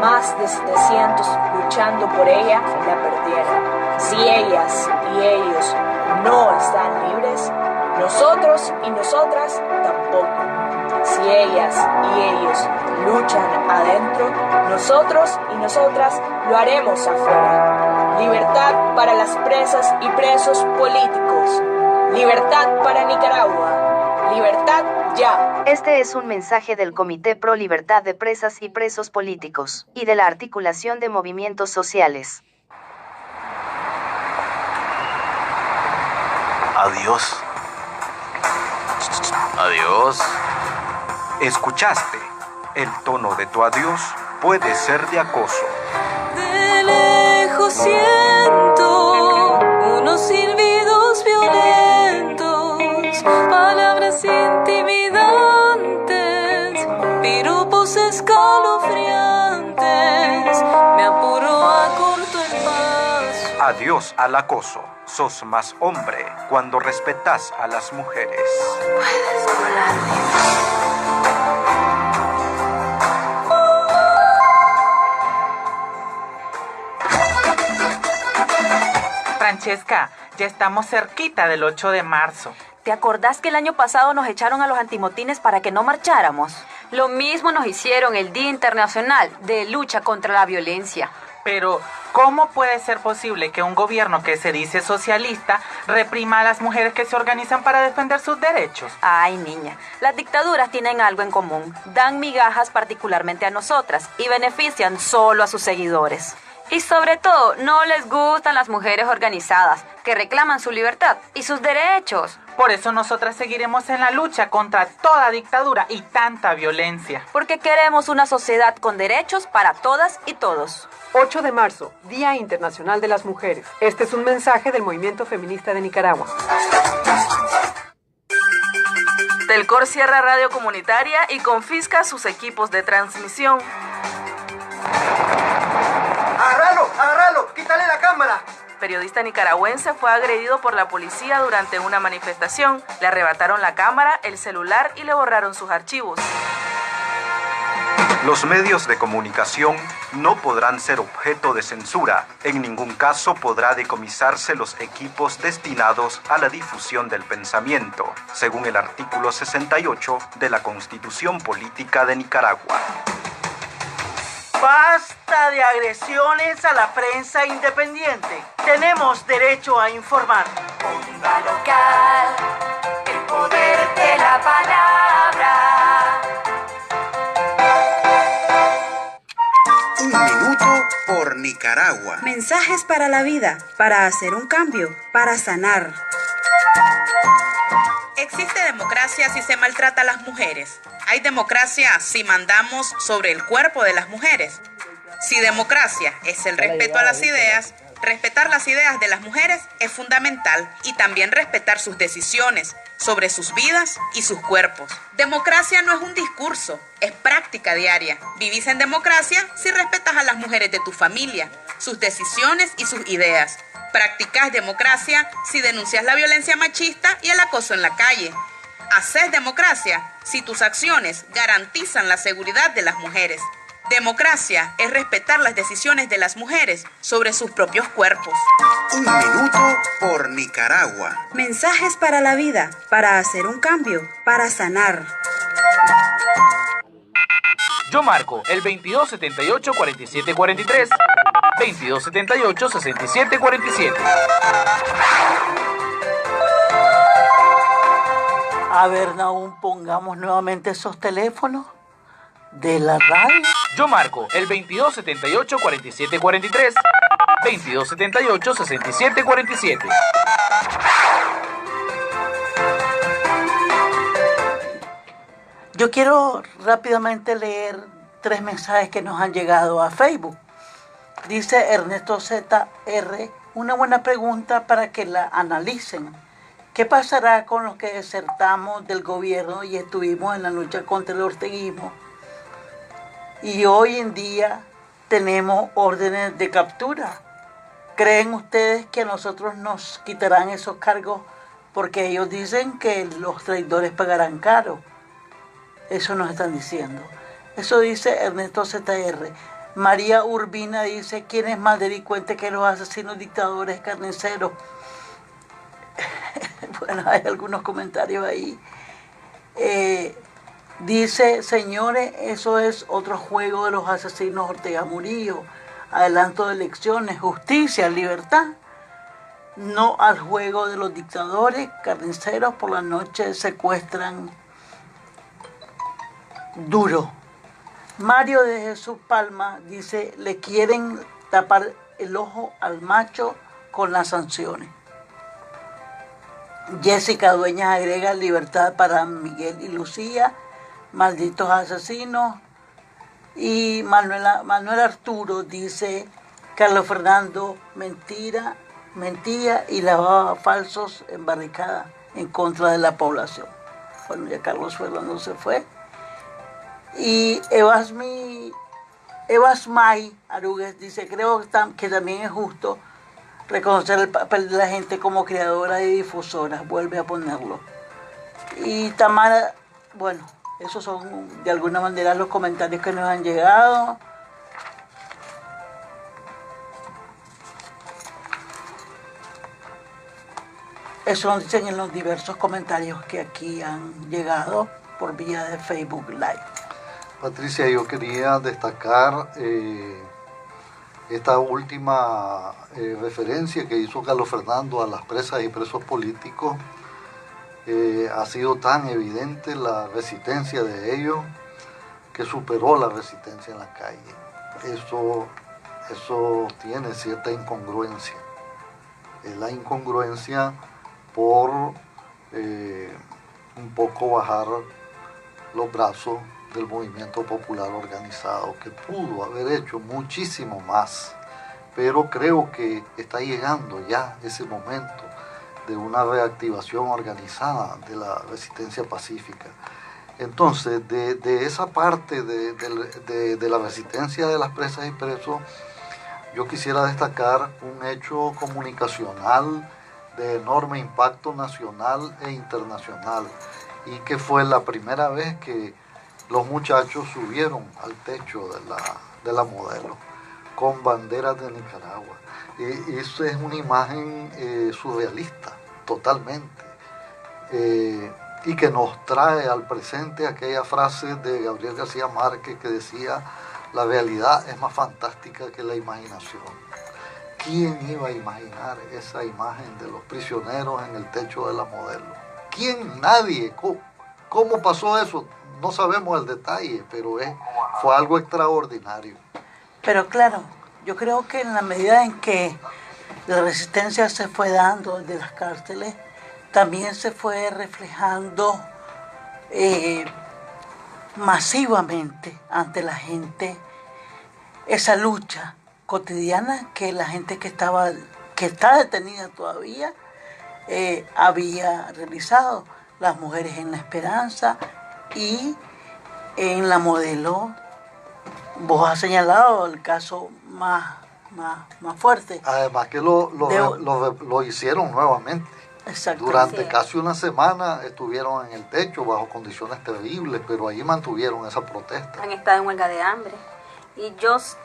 más de 700 luchando por ella la perdieron. Si ellas y ellos no están libres, nosotros y nosotras tampoco. Si ellas y ellos luchan adentro, nosotros y nosotras lo haremos afuera. Libertad para las presas y presos políticos. Libertad para Nicaragua. Libertad ya. Este es un mensaje del Comité Pro Libertad de Presas y Presos Políticos y de la Articulación de Movimientos Sociales. Adiós. Adiós. ¿Escuchaste? El tono de tu adiós puede ser de acoso. De lejos siento unos silbidos violentos, palabras intimidantes, piropos escalofriantes, me apuro a corto el paso. Adiós al acoso. Sos más hombre cuando respetas a las mujeres. Puedes volar libre. Francesca, ya estamos cerquita del 8 de marzo. ¿Te acordás que el año pasado nos echaron a los antimotines para que no marcháramos? Lo mismo nos hicieron el Día Internacional de Lucha contra la Violencia. Pero, ¿cómo puede ser posible que un gobierno que se dice socialista reprima a las mujeres que se organizan para defender sus derechos? Ay, niña, las dictaduras tienen algo en común. Dan migajas particularmente a nosotras y benefician solo a sus seguidores. Y sobre todo, no les gustan las mujeres organizadas, que reclaman su libertad y sus derechos. Por eso nosotras seguiremos en la lucha contra toda dictadura y tanta violencia. Porque queremos una sociedad con derechos para todas y todos. 8 de marzo, Día Internacional de las Mujeres. Este es un mensaje del Movimiento Feminista de Nicaragua. Telcor cierra radio comunitaria y confisca sus equipos de transmisión. ¡Agárralo! ¡Quítale la cámara! Periodista nicaragüense fue agredido por la policía durante una manifestación. Le arrebataron la cámara, el celular y le borraron sus archivos. Los medios de comunicación no podrán ser objeto de censura. En ningún caso podrá decomisarse los equipos destinados a la difusión del pensamiento, según el artículo 68 de la Constitución Política de Nicaragua. Basta de agresiones a la prensa independiente. Tenemos derecho a informar. Onda local, el poder de la palabra. Nicaragua. Mensajes para la vida, para hacer un cambio, para sanar. Existe democracia si se maltrata a las mujeres. Hay democracia si mandamos sobre el cuerpo de las mujeres. Si democracia es el respeto a las ideas, respetar las ideas de las mujeres es fundamental y también respetar sus decisiones sobre sus vidas y sus cuerpos. Democracia no es un discurso, es práctica diaria. Vivís en democracia si respetas a las mujeres de tu familia, sus decisiones y sus ideas. Practicás democracia si denuncias la violencia machista y el acoso en la calle. Hacés democracia si tus acciones garantizan la seguridad de las mujeres. Democracia es respetar las decisiones de las mujeres sobre sus propios cuerpos. Un minuto por Nicaragua. Mensajes para la vida, para hacer un cambio, para sanar. Yo marco el 2278-4743, 2278-6747. A ver, Nahum, pongamos nuevamente esos teléfonos de la radio. Yo marco el 2278-4743, 2278-6747. Yo quiero rápidamente leer 3 mensajes que nos han llegado a Facebook. Dice Ernesto ZR, una buena pregunta para que la analicen. ¿Qué pasará con los que desertamos del gobierno y estuvimos en la lucha contra el orteguismo? Y hoy en día tenemos órdenes de captura. ¿Creen ustedes que a nosotros nos quitarán esos cargos porque ellos dicen que los traidores pagarán caro? Eso nos están diciendo. Eso dice Ernesto ZR. María Urbina dice, ¿quién es más delincuente que los asesinos, dictadores, carniceros? Bueno, hay algunos comentarios ahí. Dice, señores, eso es otro juego de los asesinos Ortega Murillo. Adelanto de elecciones, justicia, libertad. No al juego de los dictadores, carniceros, por la noche secuestran duro. Mario de Jesús Palma dice, le quieren tapar el ojo al macho con las sanciones. Jessica Dueñas agrega, libertad para Miguel y Lucía, malditos asesinos. Y Manuel Arturo dice, Carlos Fernando mentía y lavaba falsos en barricada en contra de la población. Bueno, ya Carlos Fernando se fue. Y Evasmay Arugues dice, creo que también es justo reconocer el papel de la gente como creadora y difusora. Vuelve a ponerlo. Y Tamara, bueno, esos son de alguna manera los comentarios que nos han llegado. Eso nos dicen en los diversos comentarios que aquí han llegado por vía de Facebook Live. Patricia, yo quería destacar esta última referencia que hizo Carlos Fernando a las presas y presos políticos. Ha sido tan evidente la resistencia de ellos que superó la resistencia en la calle. Eso tiene cierta incongruencia. Es la incongruencia por un poco bajar los brazos del movimiento popular organizado, que pudo haber hecho muchísimo más, pero creo que está llegando ya ese momento de una reactivación organizada de la resistencia pacífica. Entonces, de esa parte de la resistencia de las presas y presos, yo quisiera destacar un hecho comunicacional de enorme impacto nacional e internacional, y que fue la primera vez que los muchachos subieron al techo de la Modelo con banderas de Nicaragua. Y eso es una imagen surrealista, totalmente, y que nos trae al presente aquella frase de Gabriel García Márquez que decía, la realidad es más fantástica que la imaginación. ¿Quién iba a imaginar esa imagen de los prisioneros en el techo de la Modelo? ¿Quién? Nadie. ¿Cómo pasó eso? No sabemos el detalle, pero fue algo extraordinario. Pero claro, Yo creo que en la medida en que la resistencia se fue dando desde las cárceles, también se fue reflejando masivamente ante la gente esa lucha cotidiana que la gente que está detenida todavía había realizado. Las mujeres en la esperanza y en la modelo. Vos has señalado el caso más fuerte. Además que lo hicieron nuevamente. Durante casi una semana estuvieron en el techo bajo condiciones terribles, pero ahí mantuvieron esa protesta. Han estado en huelga de hambre. Y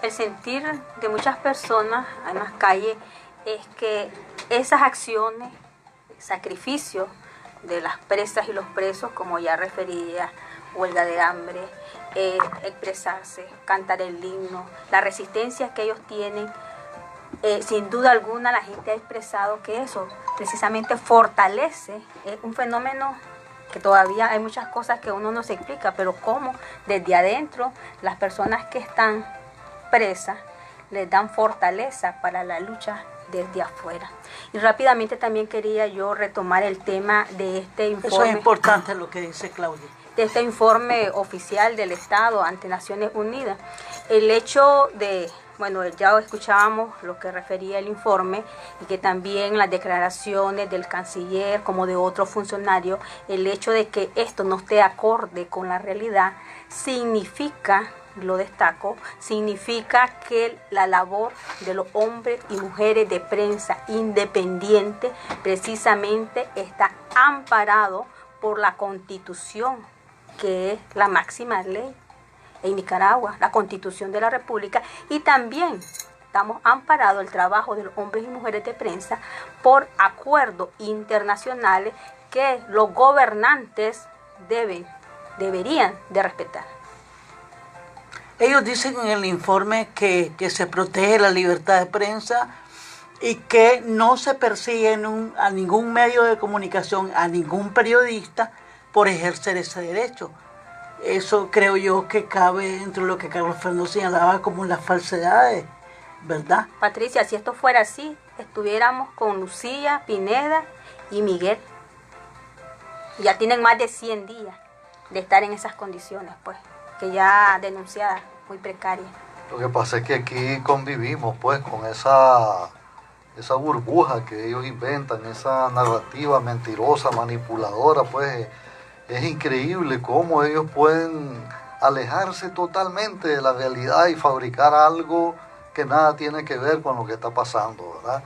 el sentir de muchas personas en las calles es que esas acciones, sacrificios de las presas y los presos, como ya refería, huelga de hambre, expresarse, cantar el himno, la resistencia que ellos tienen, sin duda alguna la gente ha expresado que eso precisamente fortalece un fenómeno que todavía hay muchas cosas que uno no se explica, pero cómo desde adentro las personas que están presas les dan fortaleza para la lucha desde afuera. Y rápidamente también quería yo retomar el tema de este informe. Eso es importante lo que dice Claudia. De este informe oficial del Estado ante Naciones Unidas. El hecho de, ya escuchábamos lo que refería el informe y que también las declaraciones del canciller como de otros funcionarios, el hecho de que esto no esté acorde con la realidad significa, lo destaco, significa que la labor de los hombres y mujeres de prensa independiente precisamente está amparado por la Constitución, que es la máxima ley en Nicaragua, la Constitución de la República, y también estamos amparados el trabajo de los hombres y mujeres de prensa por acuerdos internacionales que los gobernantes deberían de respetar. Ellos dicen en el informe que se protege la libertad de prensa y que no se persigue a ningún medio de comunicación, a ningún periodista por ejercer ese derecho. Eso creo yo que cabe dentro de lo que Carlos Fernando señalaba como las falsedades, ¿verdad? Patricia, si esto fuera así, estuviéramos con Lucía, Pineda y Miguel. Ya tienen más de 100 días de estar en esas condiciones, pues, que ya denunciadas, muy precarias. Lo que pasa es que aquí convivimos, pues, con esa burbuja que ellos inventan, esa narrativa mentirosa, manipuladora, pues. Es increíble cómo ellos pueden alejarse totalmente de la realidad y fabricar algo que nada tiene que ver con lo que está pasando, ¿verdad?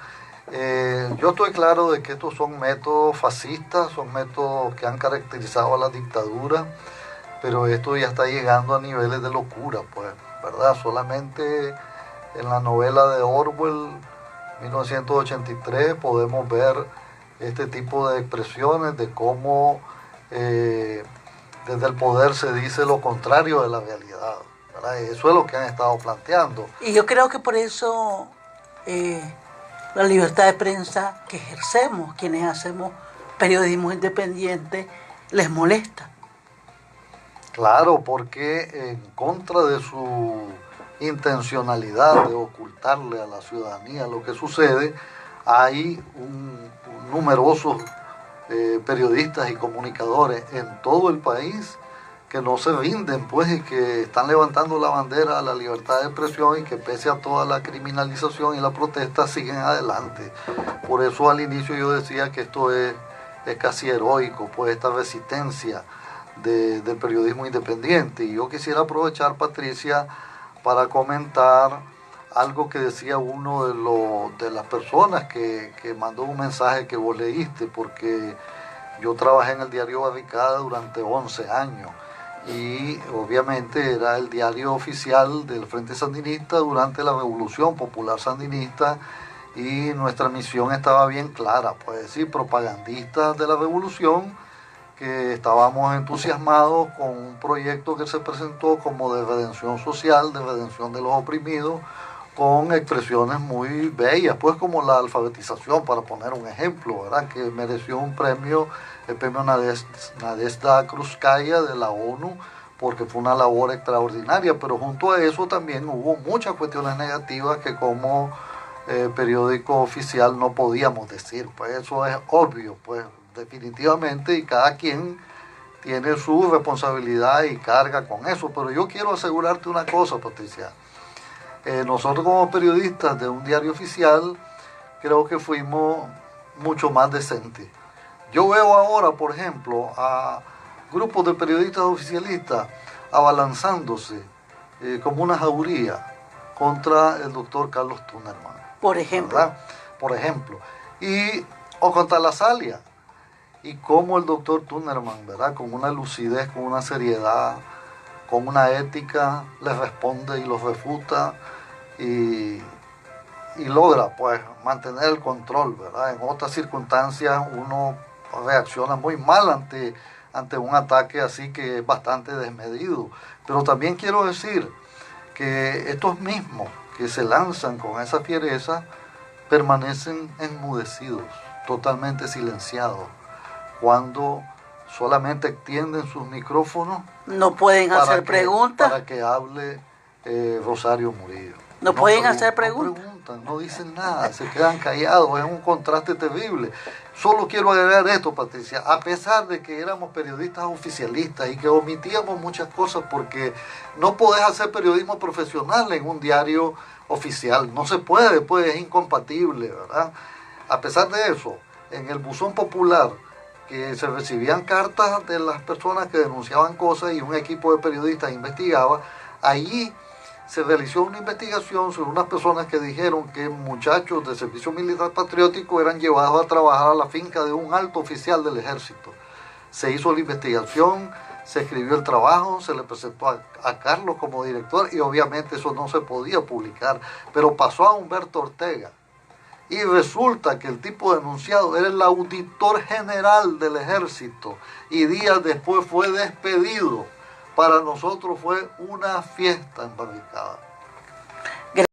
Yo estoy claro de que estos son métodos fascistas, son métodos que han caracterizado a la dictadura, pero esto ya está llegando a niveles de locura, pues, ¿verdad? Solamente en la novela de Orwell, 1983, podemos ver este tipo de expresiones de cómo desde el poder se dice lo contrario de la realidad, ¿verdad? Eso es lo que han estado planteando. Y yo creo que por eso la libertad de prensa que ejercemos, quienes hacemos periodismo independiente, les molesta. Claro, porque en contra de su intencionalidad de ocultarle a la ciudadanía lo que sucede, hay numerosos periodistas y comunicadores en todo el país que no se rinden, pues, y que están levantando la bandera a la libertad de expresión y que pese a toda la criminalización y la protesta siguen adelante. Por eso al inicio yo decía que esto es casi heroico, pues, esta resistencia del periodismo independiente. Y yo quisiera aprovechar, Patricia, para comentar algo que decía uno de las personas que mandó un mensaje que vos leíste, porque yo trabajé en el diario Barricada durante 11 años y obviamente era el diario oficial del Frente Sandinista durante la Revolución Popular Sandinista, y nuestra misión estaba bien clara, pues decir, propagandistas de la revolución, que estábamos entusiasmados con un proyecto que se presentó como de redención social, de redención de los oprimidos, con expresiones muy bellas, pues como la alfabetización, para poner un ejemplo, ¿verdad? Que mereció un premio, el premio Nadezhda Krúpskaya de la ONU, porque fue una labor extraordinaria, pero junto a eso también hubo muchas cuestiones negativas que como periódico oficial no podíamos decir, pues eso es obvio, pues definitivamente, y cada quien tiene su responsabilidad y carga con eso, pero yo quiero asegurarte una cosa, Patricia. Nosotros como periodistas de un diario oficial creo que fuimos mucho más decentes. Yo veo ahora, por ejemplo, a grupos de periodistas oficialistas abalanzándose como una jauría contra el doctor Carlos Tunnerman. Por ejemplo. ¿Verdad? Por ejemplo. O contra la Salia. Y cómo el doctor Tunnerman, ¿verdad? Con una lucidez, con una seriedad, con una ética, les responde y los refuta y logra pues mantener el control, ¿verdad? En otras circunstancias uno reacciona muy mal ante un ataque así que es bastante desmedido. Pero también quiero decir que estos mismos que se lanzan con esa fiereza permanecen enmudecidos, totalmente silenciados, cuando solamente extienden sus micrófonos. No pueden hacer preguntas. Para que hable Rosario Murillo. No pueden hacer preguntas. No dicen nada, se quedan callados, es un contraste terrible. Solo quiero agregar esto, Patricia, a pesar de que éramos periodistas oficialistas y que omitíamos muchas cosas porque no podés hacer periodismo profesional en un diario oficial, no se puede, pues es incompatible, ¿verdad? A pesar de eso, en el buzón popular, que se recibían cartas de las personas que denunciaban cosas y un equipo de periodistas investigaba, allí se realizó una investigación sobre unas personas que dijeron que muchachos de servicio militar patriótico eran llevados a trabajar a la finca de un alto oficial del ejército. Se hizo la investigación, se escribió el trabajo, se le presentó a Carlos como director y obviamente eso no se podía publicar, pero pasó a Humberto Ortega. Y resulta que el tipo denunciado era el auditor general del ejército y días después fue despedido. Para nosotros fue una fiesta en Barricada.